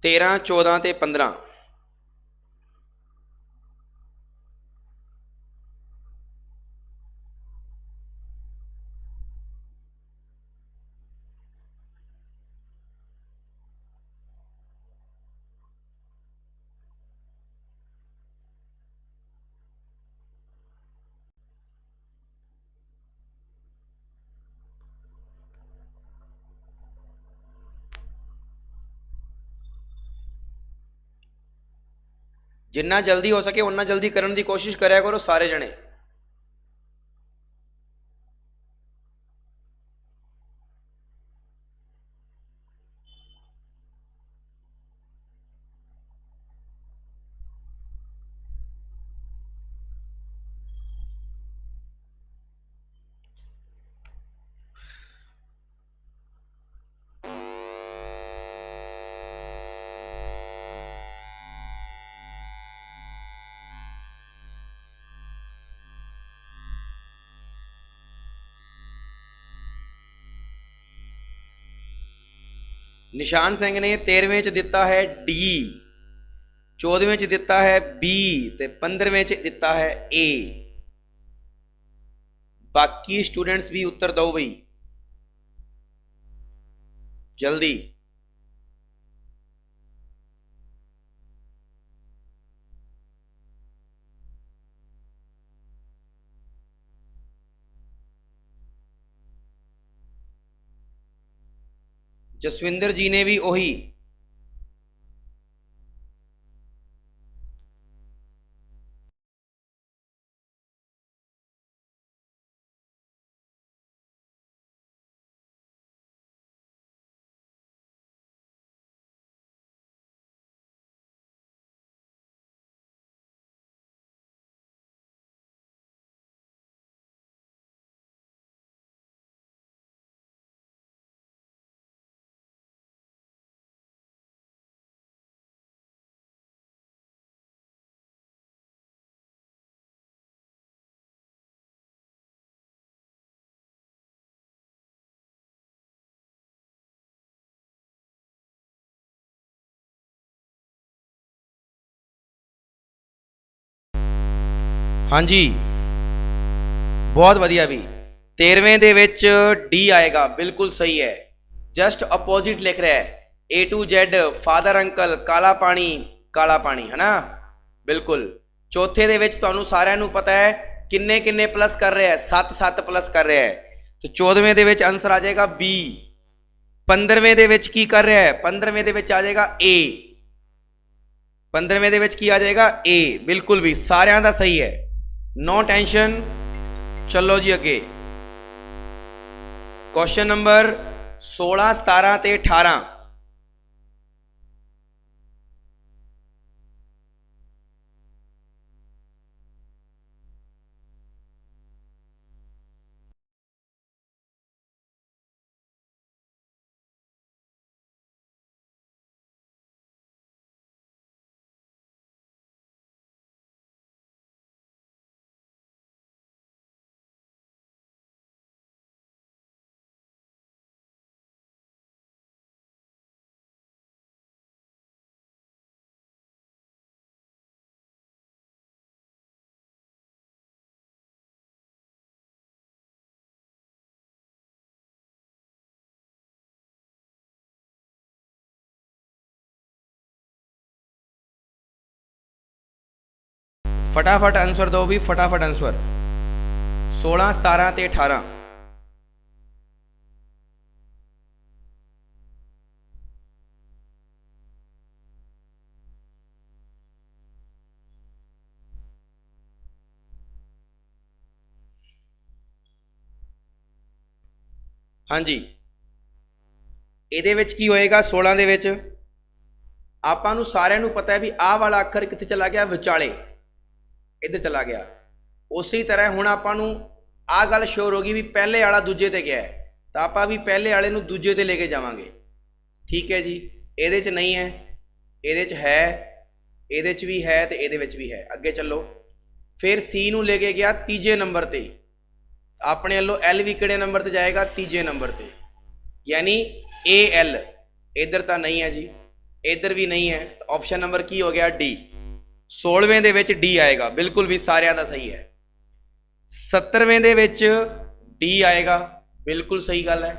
13 14 ਤੇ 15। जिन्ना जल्दी हो सके उन्ना जल्दी करने की कोशिश कराया करो सारे जने। निशान सिंह ने 13वें च दिता है डी, 14वें च दिता है बी ते 15वें च दिता है ए। बाकी स्टूडेंट्स भी उत्तर दो बई जल्दी। जसविंदर जी ने भी वही। हाँ जी बहुत वधिया भी 13वें दे विच डी आएगा, बिल्कुल सही है। जस्ट अपोजिट लिख रहा है A to Z, father uncle, काला पानी है ना, बिल्कुल। चौथे दे विच तुहानू सारिਆਂ ਨੂੰ पता है किन्ने किन्ने प्लस कर रहा है, 7 प्लस कर रहा है। तो 14वें दे विच आंसर आ जाएगा बी। 15वें दे विच की कर रहा है, 15वें दे विच आ जाएगा ए। 15वें दे विच की आ जाएगा ए, बिल्कुल भी सारिਆਂ ਦਾ सही है, नो टेंशन। चलो जी अगे क्वेश्चन नंबर 16 17 ते 18। फटाफट आंसर दो भी, फटाफट आंसर। 16 17 ते 18। हाँ जी ਇਹਦੇ ਵਿੱਚ ਕੀ ਹੋਏਗਾ 16 ਦੇ ਵਿੱਚ ਆਪਾਂ ਨੂੰ ਸਾਰਿਆਂ ਨੂੰ ਪਤਾ ਹੈ ਵੀ ਆਹ ਵਾਲਾ ਅੱਖਰ ਕਿੱਥੇ ਚਲਾ ਗਿਆ, ਵਿਚਾਲੇ ਇੱਧਰ ਚਲਾ ਗਿਆ। ਉਸੇ ਤਰ੍ਹਾਂ ਹੁਣ ਆਪਾਂ ਨੂੰ ਆਹ ਗੱਲ ਸ਼ੋਰ ਹੋ ਗਈ ਵੀ ਪਹਿਲੇ ਵਾਲਾ ਦੂਜੇ ਤੇ ਗਿਆ ਹੈ, ਤਾਂ ਆਪਾਂ ਵੀ ਪਹਿਲੇ ਵਾਲੇ ਨੂੰ ਦੂਜੇ ਤੇ ਲੈ ਕੇ ਜਾਵਾਂਗੇ। ਠੀਕ ਹੈ ਜੀ, ਇਹਦੇ 'ਚ ਨਹੀਂ ਹੈ, ਇਹਦੇ 'ਚ ਹੈ, ਇਹਦੇ 'ਚ ਵੀ ਹੈ ਤੇ ਇਹਦੇ ਵਿੱਚ ਵੀ ਹੈ। ਅੱਗੇ ਚੱਲੋ। ਫਿਰ ਸੀ ਨੂੰ ਲੈ ਕੇ ਗਿਆ ਤੀਜੇ ਨੰਬਰ ਤੇ, ਆਪਣੇ ਵੱਲੋਂ ਐਲ ਵੀ ਕਿਹੜੇ ਨੰਬਰ ਤੇ ਜਾਏਗਾ, ਤੀਜੇ ਨੰਬਰ ਤੇ, यानी ए एल। इधर तो नहीं है जी, इधर भी नहीं है, तो ऑप्शन नंबर की हो गया डी। 16वें ਦੇ ਵਿੱਚ डी आएगा, बिल्कुल भी सारिਆਂ ਦਾ सही है। 17वें ਦੇ ਵਿੱਚ डी आएगा, बिल्कुल सही गल है,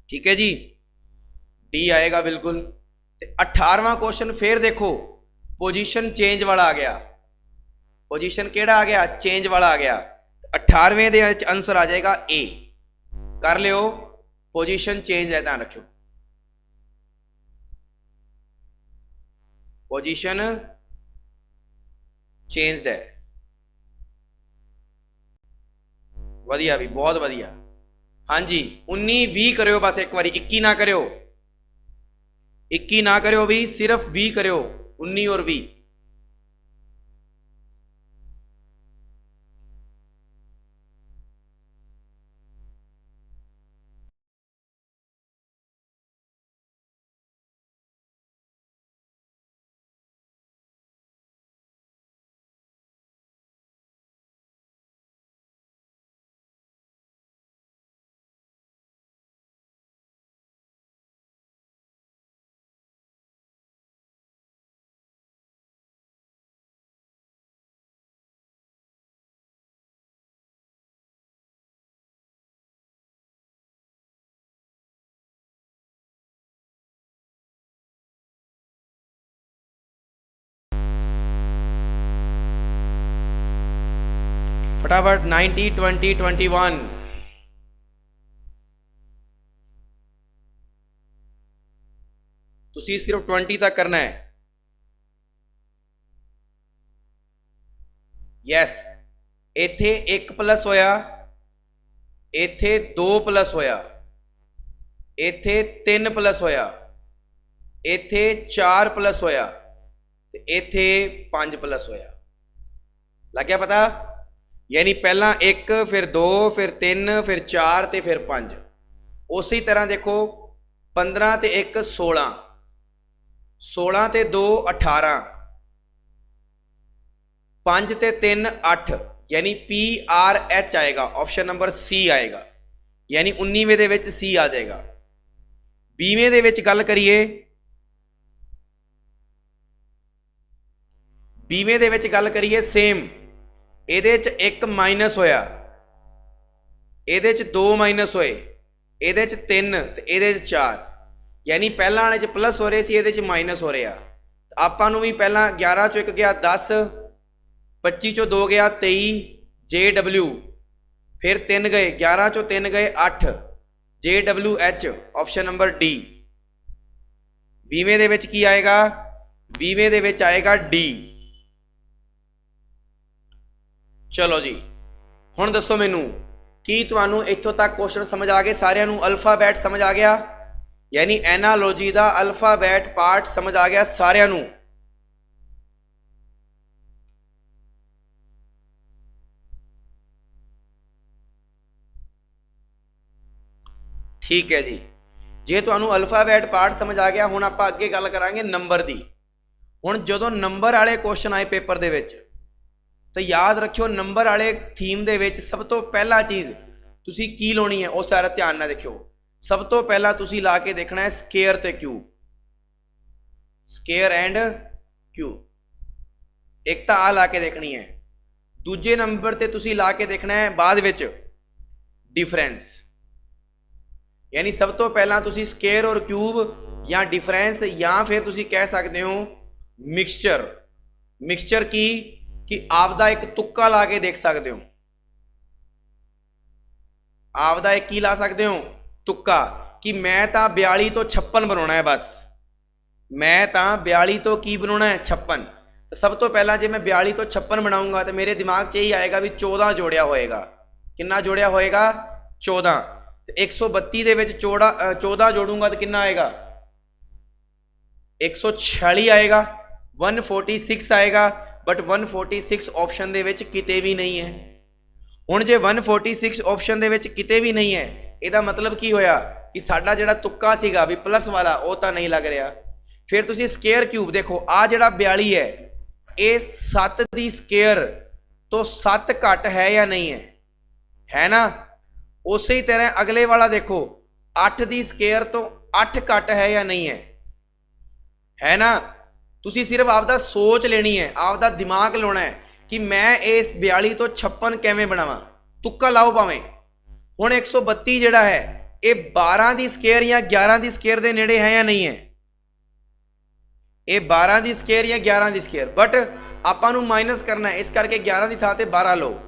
ठीक है जी, डी आएगा बिल्कुल। 18वां क्वेश्चन फिर देखो, पोजीशन चेंज वाला आ गया, पोजीशन केड़ा आ गया, चेंज वाला आ गया। 18वें ਦੇ ਵਿੱਚ आंसर आ जाएगा ए, कर लियो, पोजीशन चेंज है, ध्यान रखियो, पोजीशन चेंज्ड है, वधिया भी, बहुत वधिया। हाँ जी, 19 20 करो बस एक बारी, 21 ना करो, 21 ना करो भी, सिर्फ 20 करो, 19 और 20। फटाफट 90 20 21, तुसी सिर्फ 20 तक करना है। यस, इथे 1 प्लस होया, इथे 2 प्लस होया, इथे 3 प्लस होया, इथे 4 प्लस होया, इथे 5 प्लस होया। लग गया पता? यानी पहला 1, फिर 2, फिर 3, फिर 4 ते फिर 5। उसी तरह देखो 15 ते 1 16, 16 ते 2 18, 5 ते 3 8, यानी PRH आएगा, ऑप्शन नंबर सी आएगा, यानी 19वें दे विच सी आ जाएगा। 20वें दे विच गल करिए, 20वें दे विच गल करिए सेम, ਇਹਦੇ ਚ 1 ਮਾਈਨਸ ਹੋਇਆ, ਇਹਦੇ ਚ 2 ਮਾਈਨਸ ਹੋਏ, ਇਹਦੇ ਚ 3 ਤੇ ਇਹਦੇ ਚ 4, ਯਾਨੀ ਪਹਿਲਾਂ ਵਾਲੇ ਚ ਪਲੱਸ ਹੋ ਰਹੇ ਸੀ, ਇਹਦੇ ਚ ਮਾਈਨਸ ਹੋ ਰਿਹਾ। ਆਪਾਂ ਨੂੰ ਵੀ ਪਹਿਲਾਂ 11 ਚੋਂ 1 ਗਿਆ 10, 25 ਚੋਂ 2 ਗਿਆ 23 JW, ਫਿਰ 3 ਗਏ, 11 ਚੋਂ 3 ਗਏ 8 JWH, ਆਪਸ਼ਨ ਨੰਬਰ ਡੀ। 20वें ਦੇ ਵਿੱਚ ਕੀ ਆਏਗਾ? 20वें ਦੇ ਵਿੱਚ ਆਏਗਾ डी। चलो जी, हुण दसो मैनू की तुहानू इत्थों तक क्वेश्चन समझ आ गए सारिਆਂ ਨੂੰ? अल्फाबैट समझ आ गया, यानी एनालॉजी का अल्फाबैट पार्ट समझ आ गया सारिਆਂ ਨੂੰ? ठीक है जी, जे तुहानू अल्फाबैट पार्ट समझ आ गया, हुण आपां अगे गल करांगे नंबर दी। हुण जदों नंबर वाले क्वेश्चन आए पेपर दे विच, तो याद रखियो नंबर वाले थीम दे विच सब तो पहला चीज़ तुसी की लानी है, उस सारा ध्यान ना देखियो। सब तो पहला तुसी ला के देखना है स्केयर ते क्यूब, स्केयर एंड क्यूब, एक तो आ ला के देखनी है। दूजे नंबर ते तुसी ला के देखना है बाद विच डिफरेंस, यानी सब तो पहला तुसी स्केयर और क्यूब या डिफरेंस, या फिर तुसी कह सकते हो मिक्सचर। मिक्सचर की कि आपदा एक तुक्का ला के देख सकते हो, आपदा एक की ला सकते हो तुक्का, कि मैं तो 42 तो 56 बनाना है, बस मैं तो 42 तो की बनाना है 56। तो सब तो पहला जे मैं 42 तो 56 बनाऊंगा तो मेरे दिमाग च यही आएगा भी 14 जोड़िया होएगा। कितना जोड़िया होएगा? 14। 132 दे विच 14 जोड़ूंगा तो कितना आएगा? 146 आएगा, 146 आएगा। बट 146 ऑप्शन दे विच किते भी नहीं है। हुण जे 146 ऑप्शन दे विच किते भी नहीं है, इहदा मतलब की होया कि साडा जिहड़ा तुक्का सीगा भी प्लस वाला, वो तो नहीं लग रहा। फिर तुसीं स्केयर क्यूब देखो, आ जिहड़ा 42 है, ये 7 दी स्केयर तो 7 घट है या नहीं है ना? उस ही तरह अगले वाला देखो, 8 दी स्केयर तो 8 घट है या नहीं है है ना। ਤੁਸੀਂ ਸਿਰਫ ਆਪਦਾ ਸੋਚ ਲੈਣੀ ਹੈ, ਆਪਦਾ ਦਿਮਾਗ ਲਾਉਣਾ ਹੈ ਕਿ ਮੈਂ ਇਸ 42 ਤੋਂ 56 ਕਿਵੇਂ ਬਣਾਵਾਂ। ਤੁੱਕਾ ਲਾਓ ਭਾਵੇਂ। ਹੁਣ 132 ਜਿਹੜਾ ਹੈ ਇਹ 12 ਦੀ ਸਕੇਅਰ ਜਾਂ 11 ਦੀ ਸਕੇਅਰ ਦੇ ਨੇੜੇ ਹੈ ਜਾਂ ਨਹੀਂ ਹੈ। ਇਹ 12 ਦੀ ਸਕੇਅਰ ਜਾਂ 11 ਦੀ ਸਕੇਅਰ, ਬਟ ਆਪਾਂ ਨੂੰ ਮਾਈਨਸ ਕਰਨਾ, ਇਸ ਕਰਕੇ 11 ਦੀ ਥਾਂ ਤੇ 12 ਲਓ।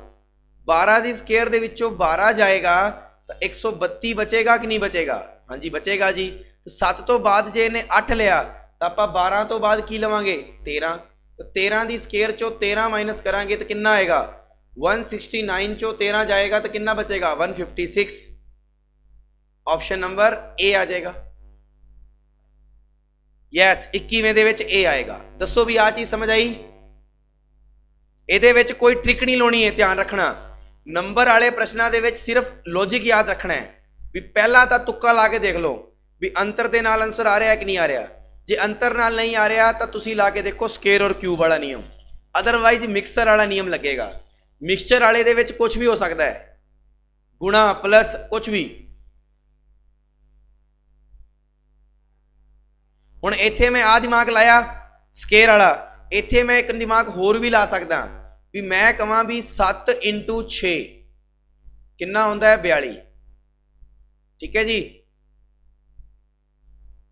12 ਦੀ ਸਕੇਅਰ ਦੇ ਵਿੱਚੋਂ 12 ਜਾਏਗਾ ਤਾਂ 132 ਬਚੇਗਾ ਕਿ ਨਹੀਂ ਬਚੇਗਾ। ਹਾਂਜੀ ਬਚੇਗਾ ਜੀ। 7 ਤੋਂ ਬਾਅਦ ਜੇ ਇਹਨੇ 8 ਲਿਆ ਤਾਂ ਆਪਾਂ 12 ਤੋਂ ਬਾਅਦ ਕੀ ਲਵਾਂਗੇ 13। ਤਾਂ 13 ਦੀ ਸਕੇਅਰ ਚੋਂ 13 ਮਾਈਨਸ ਕਰਾਂਗੇ ਤਾਂ ਕਿੰਨਾ ਆਏਗਾ 169 ਚੋਂ 13 ਜਾਏਗਾ ਤਾਂ ਕਿੰਨਾ ਬਚੇਗਾ 156। ਆਪਸ਼ਨ ਨੰਬਰ ਏ ਆ ਜਾਏਗਾ। ਯੈਸ 21ਵੇਂ ਦੇ ਵਿੱਚ ਏ ਆਏਗਾ। ਦੱਸੋ ਵੀ ਆ ਚੀਜ਼ ਸਮਝ ਆਈ। ਇਹਦੇ ਵਿੱਚ ਕੋਈ ਟ੍ਰਿਕ ਨਹੀਂ ਲਾਉਣੀ ਹੈ, ਧਿਆਨ ਰੱਖਣਾ। ਨੰਬਰ ਵਾਲੇ ਪ੍ਰਸ਼ਨਾਂ ਦੇ ਵਿੱਚ ਸਿਰਫ ਲੌਜਿਕ ਯਾਦ ਰੱਖਣਾ ਹੈ ਵੀ ਪਹਿਲਾਂ ਤਾਂ ਤੁੱਕਾ ਲਾ ਕੇ ਦੇਖ ਲਓ ਵੀ ਅੰਤਰ ਦੇ ਨਾਲ ਆਨਸਰ ਆ ਰਿਹਾ ਕਿ ਨਹੀਂ ਆ ਰਿਹਾ। ਜੇ ਅੰਤਰ ਨਾਲ ਨਹੀਂ ਆ ਰਿਹਾ ਤਾਂ ਤੁਸੀਂ ਲਾ ਕੇ ਦੇਖੋ ਸਕੁਅਰ ਔਰ ਕਿਊਬ ਵਾਲਾ ਨਿਯਮ, ਅਦਰਵਾਈਜ਼ ਮਿਕਸਰ ਵਾਲਾ ਨਿਯਮ ਲੱਗੇਗਾ। ਮਿਕਸਚਰ ਵਾਲੇ ਦੇ ਵਿੱਚ ਕੁਝ ਵੀ ਹੋ ਸਕਦਾ ਹੈ, ਗੁਣਾ ਪਲੱਸ ਕੁਝ ਵੀ। ਹੁਣ ਇੱਥੇ ਮੈਂ ਆ ਦਿਮਾਗ ਲਾਇਆ ਸਕੁਅਰ ਵਾਲਾ, ਇੱਥੇ ਮੈਂ ਇੱਕ ਦਿਮਾਗ ਹੋਰ ਵੀ ਲਾ ਸਕਦਾ ਵੀ ਮੈਂ ਕਹਾਂ ਵੀ 7 × 6 ਕਿੰਨਾ ਹੁੰਦਾ ਹੈ 42। ਠੀਕ ਹੈ ਜੀ,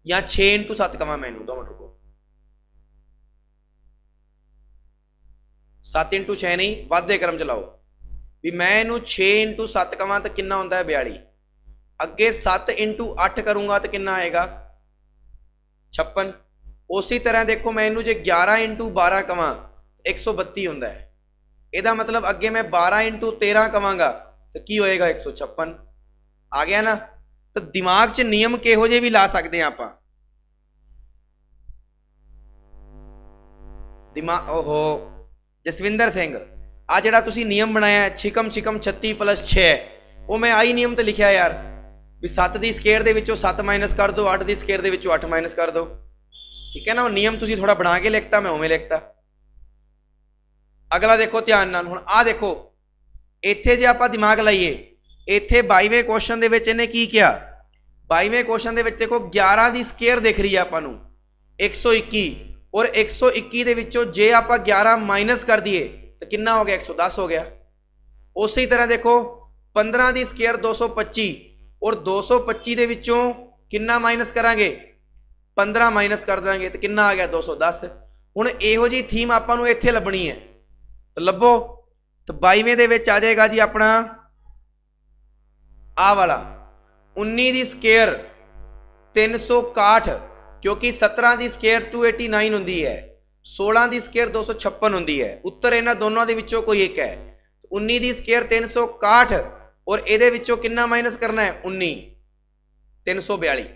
ਜਾਂ 6 × 7 ਕਵਾਂ ਮੈਨੂੰ 2 ਮਿੰਟ ਰੁਕੋ। 7 × 6 ਨਹੀਂ, ਵਾਧੇ ਕਰਮ ਚਲਾਓ ਵੀ ਮੈਂ ਇਹਨੂੰ 6 × 7 ਕਵਾਂ ਤਾਂ ਕਿੰਨਾ ਹੁੰਦਾ ਹੈ 42। ਅੱਗੇ 7 × 8 ਕਰੂੰਗਾ ਤਾਂ ਕਿੰਨਾ ਆਏਗਾ 56। ਉਸੇ ਤਰ੍ਹਾਂ ਦੇਖੋ ਮੈਂ ਇਹਨੂੰ ਜੇ 11 × 12 ਕਵਾਂ 132 ਹੁੰਦਾ ਹੈ। ਇਹਦਾ ਮਤਲਬ ਅੱਗੇ ਮੈਂ 12 × 13 ਕਵਾਂਗਾ ਤਾਂ ਕੀ ਹੋਏਗਾ 156। ਆ ਗਿਆ ਨਾ। ਤਾਂ ਦਿਮਾਗ 'ਚ ਨਿਯਮ ਕਿਹੋ ਜਿਹੇ ਵੀ ਲਾ ਸਕਦੇ ਆ ਆਪਾਂ। ਦਿਮਾਗ ਓਹੋ ਜਸਵਿੰਦਰ ਸਿੰਘ, ਆ ਜਿਹੜਾ ਤੁਸੀਂ ਨਿਯਮ ਬਣਾਇਆ ਛਿਕਮ ਛਿਕਮ 36 + 6, ਉਹ ਮੈਂ ਆਹੀ ਨਿਯਮ ਤੇ ਲਿਖਿਆ ਯਾਰ ਵੀ 7 ਦੀ ਸਕੇਅਰ ਦੇ ਵਿੱਚੋਂ 7 ਮਾਈਨਸ ਕਰ ਦਿਓ, 8 ਦੀ ਸਕੇਅਰ ਦੇ ਵਿੱਚੋਂ 8 ਮਾਈਨਸ ਕਰ ਦਿਓ। ਠੀਕ ਹੈ ਨਾ। ਉਹ ਨਿਯਮ ਤੁਸੀਂ ਥੋੜਾ ਬਣਾ ਕੇ ਲਿਖਤਾ, ਮੈਂ ਉਵੇਂ ਲਿਖਤਾ। ਅਗਲਾ ਦੇਖੋ ਧਿਆਨ ਨਾਲ। ਹੁਣ ਆਹ ਦੇਖੋ ਇੱਥੇ ਜੇ ਆਪਾਂ ਦਿਮਾਗ ਲਾਈਏ, ਇੱਥੇ 22ਵੇਂ ਕੁਐਸਚਨ ਦੇ ਵਿੱਚ ਇਹਨੇ ਕੀ ਕਿਹਾ। 22ਵੇਂ ਕੁਐਸਚਨ ਦੇ ਵਿੱਚ ਦੇਖੋ 11 ਦੀ ਸਕੇਅਰ ਦਿਖ ਰਹੀ ਹੈ ਆਪਾਂ ਨੂੰ 121, ਔਰ 121 ਦੇ ਵਿੱਚੋਂ ਜੇ ਆਪਾਂ 11 ਮਾਈਨਸ ਕਰ ਦਈਏ ਤਾਂ ਕਿੰਨਾ ਹੋ ਗਿਆ 110 ਹੋ ਗਿਆ। ਉਸੇ ਤਰ੍ਹਾਂ ਦੇਖੋ 15 ਦੀ ਸਕੇਅਰ 225, ਔਰ 225 ਦੇ ਵਿੱਚੋਂ ਕਿੰਨਾ ਮਾਈਨਸ ਕਰਾਂਗੇ 15 ਮਾਈਨਸ ਕਰ ਦਾਂਗੇ ਤਾਂ ਕਿੰਨਾ ਆ ਗਿਆ 210। ਹੁਣ ਇਹੋ ਜਿਹੀ ਥੀਮ ਆਪਾਂ ਨੂੰ ਇੱਥੇ ਲੱਭਣੀ ਹੈ ਤਾਂ ਲੱਭੋ। ਤਾਂ 22ਵੇਂ ਦੇ ਵਿੱਚ ਆ ਜਾਏਗਾ ਜੀ ਆਪਣਾ ਆਹ ਵਾਲਾ 19 ਦੀ ਸਕੇਅਰ 361, ਕਿਉਂਕਿ 17 ਦੀ ਸਕੇਅਰ 289 ਹੁੰਦੀ ਹੈ, 16 ਦੀ ਸਕੇਅਰ 256 ਹੁੰਦੀ ਹੈ। ਉੱਤਰ ਇਹਨਾਂ ਦੋਨਾਂ ਦੇ ਵਿੱਚੋਂ ਕੋਈ ਇੱਕ ਹੈ। 19 ਦੀ ਸਕੇਅਰ 361, ਔਰ ਇਹਦੇ ਵਿੱਚੋਂ ਕਿੰਨਾ ਮਾਈਨਸ ਕਰਨਾ ਹੈ 19, 342।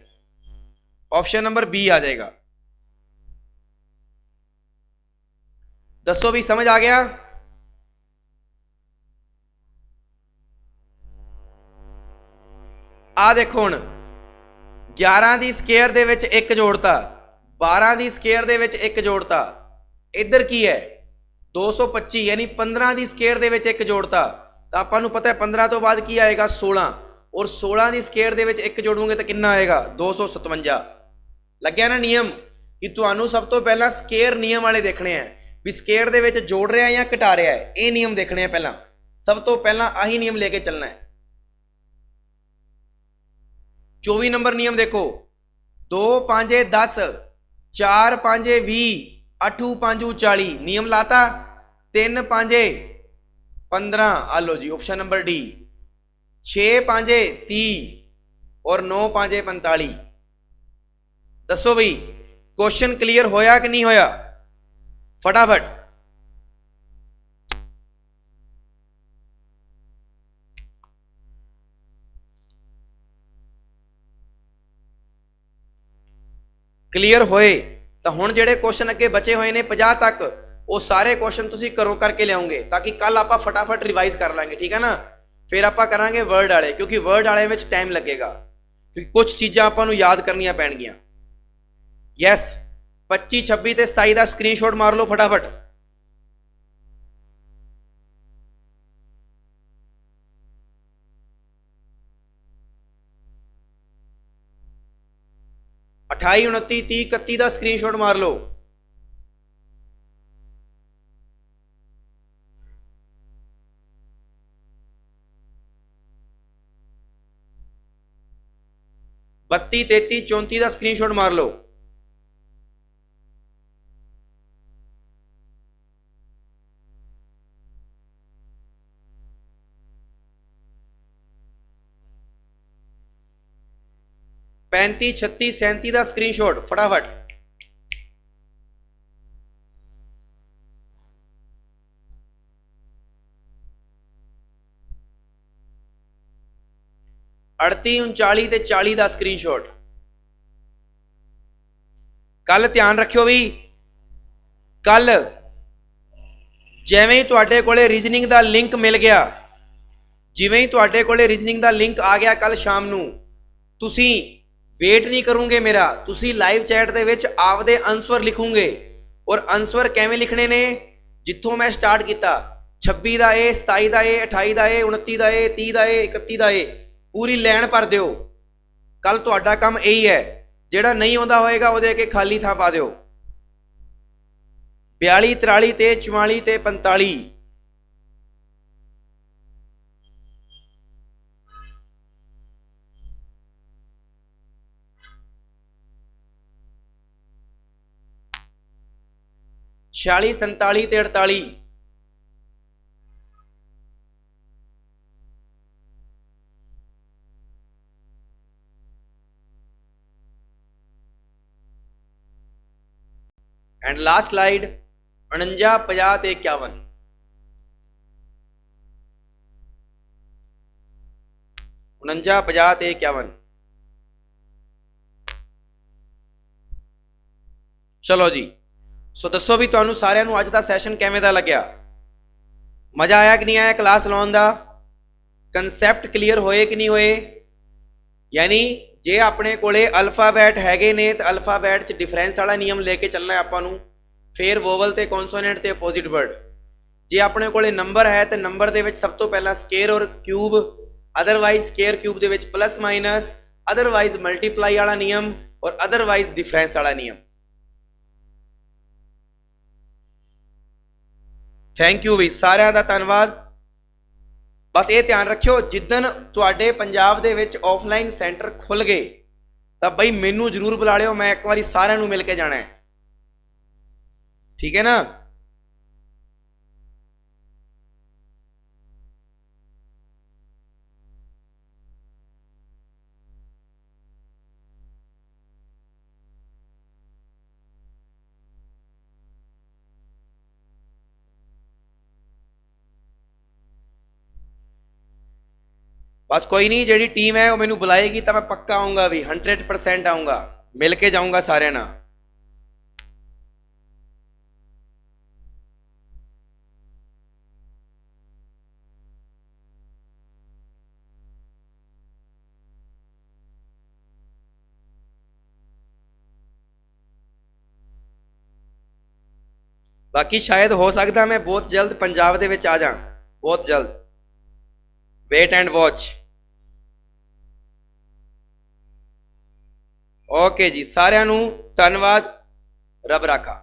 ਆਪਸ਼ਨ ਨੰਬਰ ਬੀ ਆ ਜਾਏਗਾ। ਦੱਸੋ ਵੀ ਸਮਝ ਆ ਗਿਆ। ਆ ਦੇਖੋ ਹੁਣ 11 ਦੀ ਸਕੇਅਰ ਦੇ ਵਿੱਚ 1 ਜੋੜਤਾ, 12 ਦੀ ਸਕੇਅਰ ਦੇ ਵਿੱਚ 1 ਜੋੜਤਾ, ਇੱਧਰ ਕੀ ਹੈ 225, ਯਾਨੀ 15 ਦੀ ਸਕੇਅਰ ਦੇ ਵਿੱਚ 1 ਜੋੜਤਾ ਤਾਂ ਆਪਾਂ ਨੂੰ ਪਤਾ ਹੈ 15 ਤੋਂ ਬਾਅਦ ਕੀ ਆਏਗਾ 16, ਔਰ 16 ਦੀ ਸਕੇਅਰ ਦੇ ਵਿੱਚ 1 ਜੋੜੋਗੇ ਤਾਂ ਕਿੰਨਾ ਆਏਗਾ 257। ਲੱਗਿਆ ਨਾ ਨਿਯਮ ਕਿ ਤੁਹਾਨੂੰ ਸਭ ਤੋਂ ਪਹਿਲਾਂ ਸਕੇਅਰ ਨਿਯਮ ਵਾਲੇ ਦੇਖਣੇ ਆ ਵੀ ਸਕੇਅਰ ਦੇ ਵਿੱਚ ਜੋੜ ਰਿਹਾ ਜਾਂ ਘਟਾ ਰਿਹਾ ਹੈ, ਇਹ ਨਿਯਮ ਦੇਖਣੇ ਆ ਪਹਿਲਾਂ। ਸਭ ਤੋਂ ਪਹਿਲਾਂ ਆਹੀ ਨਿਯਮ ਲੈ ਕੇ ਚੱਲਣਾ ਹੈ। 24 ਨੰਬਰ ਨਿਯਮ ਦੇਖੋ 2 5 10, 4 5 20, 8 5 40 ਨਿਯਮ ਲਾਤਾ। 3 5 15 ਆ ਲਓ ਜੀ ਆਪਸ਼ਨ ਨੰਬਰ ਡੀ। 6 5 30 और 9 5 45। दसो भाई क्वेश्चन क्लियर होया कि नहीं होया फटाफट। क्लीयर होए तो हुण जिहड़े क्वेश्चन अगे बचे हुए ने 50 तक वो सारे क्वेश्चन तुसीं घरों करके लियाओगे ताकि कल आपां फटाफट रिवाइज कर लांगे। ठीक है ना। फिर आपां करांगे वर्ड वाले क्योंकि वर्ड वाले में टाइम लगेगा क्योंकि कुछ चीज़ां आपां नूं याद करनियां पैणगियां। यस 25 26 ते 27 का स्क्रीनशॉट मार लो फटाफट। 28 29 30 31 का स्क्रीनशॉट मार लो। बत्ती 33 34 का स्क्रीनशॉट मार लो। पैंती 36 37 का स्क्रीनशॉट फटाफट। अड़ती 39 ते 40 का स्क्रीनशॉट। कल ध्यान रखियो भी, कल जिवें ही तुहाडे कोले रीजनिंग का लिंक मिल गया, जिवें ही तुहाडे कोले रीजनिंग का लिंक आ गया कल शाम नूं, तुसी वेट नहीं करोगे मेरा, तुसी लाइव चैट दे विच आपदे आंसर लिखोगे। और आंसर किवें लिखने ने, जिथों मैं स्टार्ट किया 26 का ए, 27 का ए, 28 का ए, 29 का ए, 30 का ए, 31 का ए, पूरी लैन भर दिओ। कल तुहाडा काम यही है, जिहड़ा नहीं आउंदा होएगा ਉਹਦੇ अगे खाली थां पा दिओ। 42 43 ते 44 ते 45। छियाली 47 ते 48। एंड लास्ट स्लाइड 49 50 ते 51। उनंजा 50 ते 51। चलो जी, सो दसो भी तुहानू सारिਆਂ ਨੂੰ ਅੱਜ ਦਾ ਸੈਸ਼ਨ ਕਿਵੇਂ ਦਾ ਲੱਗਿਆ? मजा आया कि नहीं आया क्लास लाने का? कंसैप्ट क्लीयर होए कि नहीं होए? यानी जे अपने कोले अल्फाबैट हैगे ने तो अल्फाबैट च डिफरेंस वाला नियम लेके चलना है आपां नू, फिर वोवल ते कॉन्सोनेंट ते अपोजिट वर्ड। जे अपने कोले नंबर है तो नंबर दे विच सब तो पहला स्केयर और क्यूब, अदरवाइज स्केयर क्यूब दे विच प्लस माइनस, अदरवाइज मल्टीप्लाई वाला नियम और अदरवाइज डिफरेंस वाला नियम। थैंक यू भी सारिਆਂ ਦਾ ਧੰਨਵਾਦ। बस ये ध्यान रखियो, जिदन तुहाडे पंजाब दे विच ऑफलाइन सेंटर खुल गए तो बई मैनू जरूर बुला लियो, मैं एक बारी सारिਆਂ ਨੂੰ मिल के जाना है, ठीक है ना? बस कोई नहीं, जी टीम है वो मैनू बुलाएगी तो मैं पक्का आऊँगा भी, 100% आऊँगा, मिल के जाऊँगा सारे ना। बाकी शायद हो सकता मैं बहुत जल्द पंजाब दे विच आ जा, बहुत जल्द। Wait and watch. ओके जी, सारिਆਂ ਨੂੰ ਧੰਨਵਾਦ, रब राखा।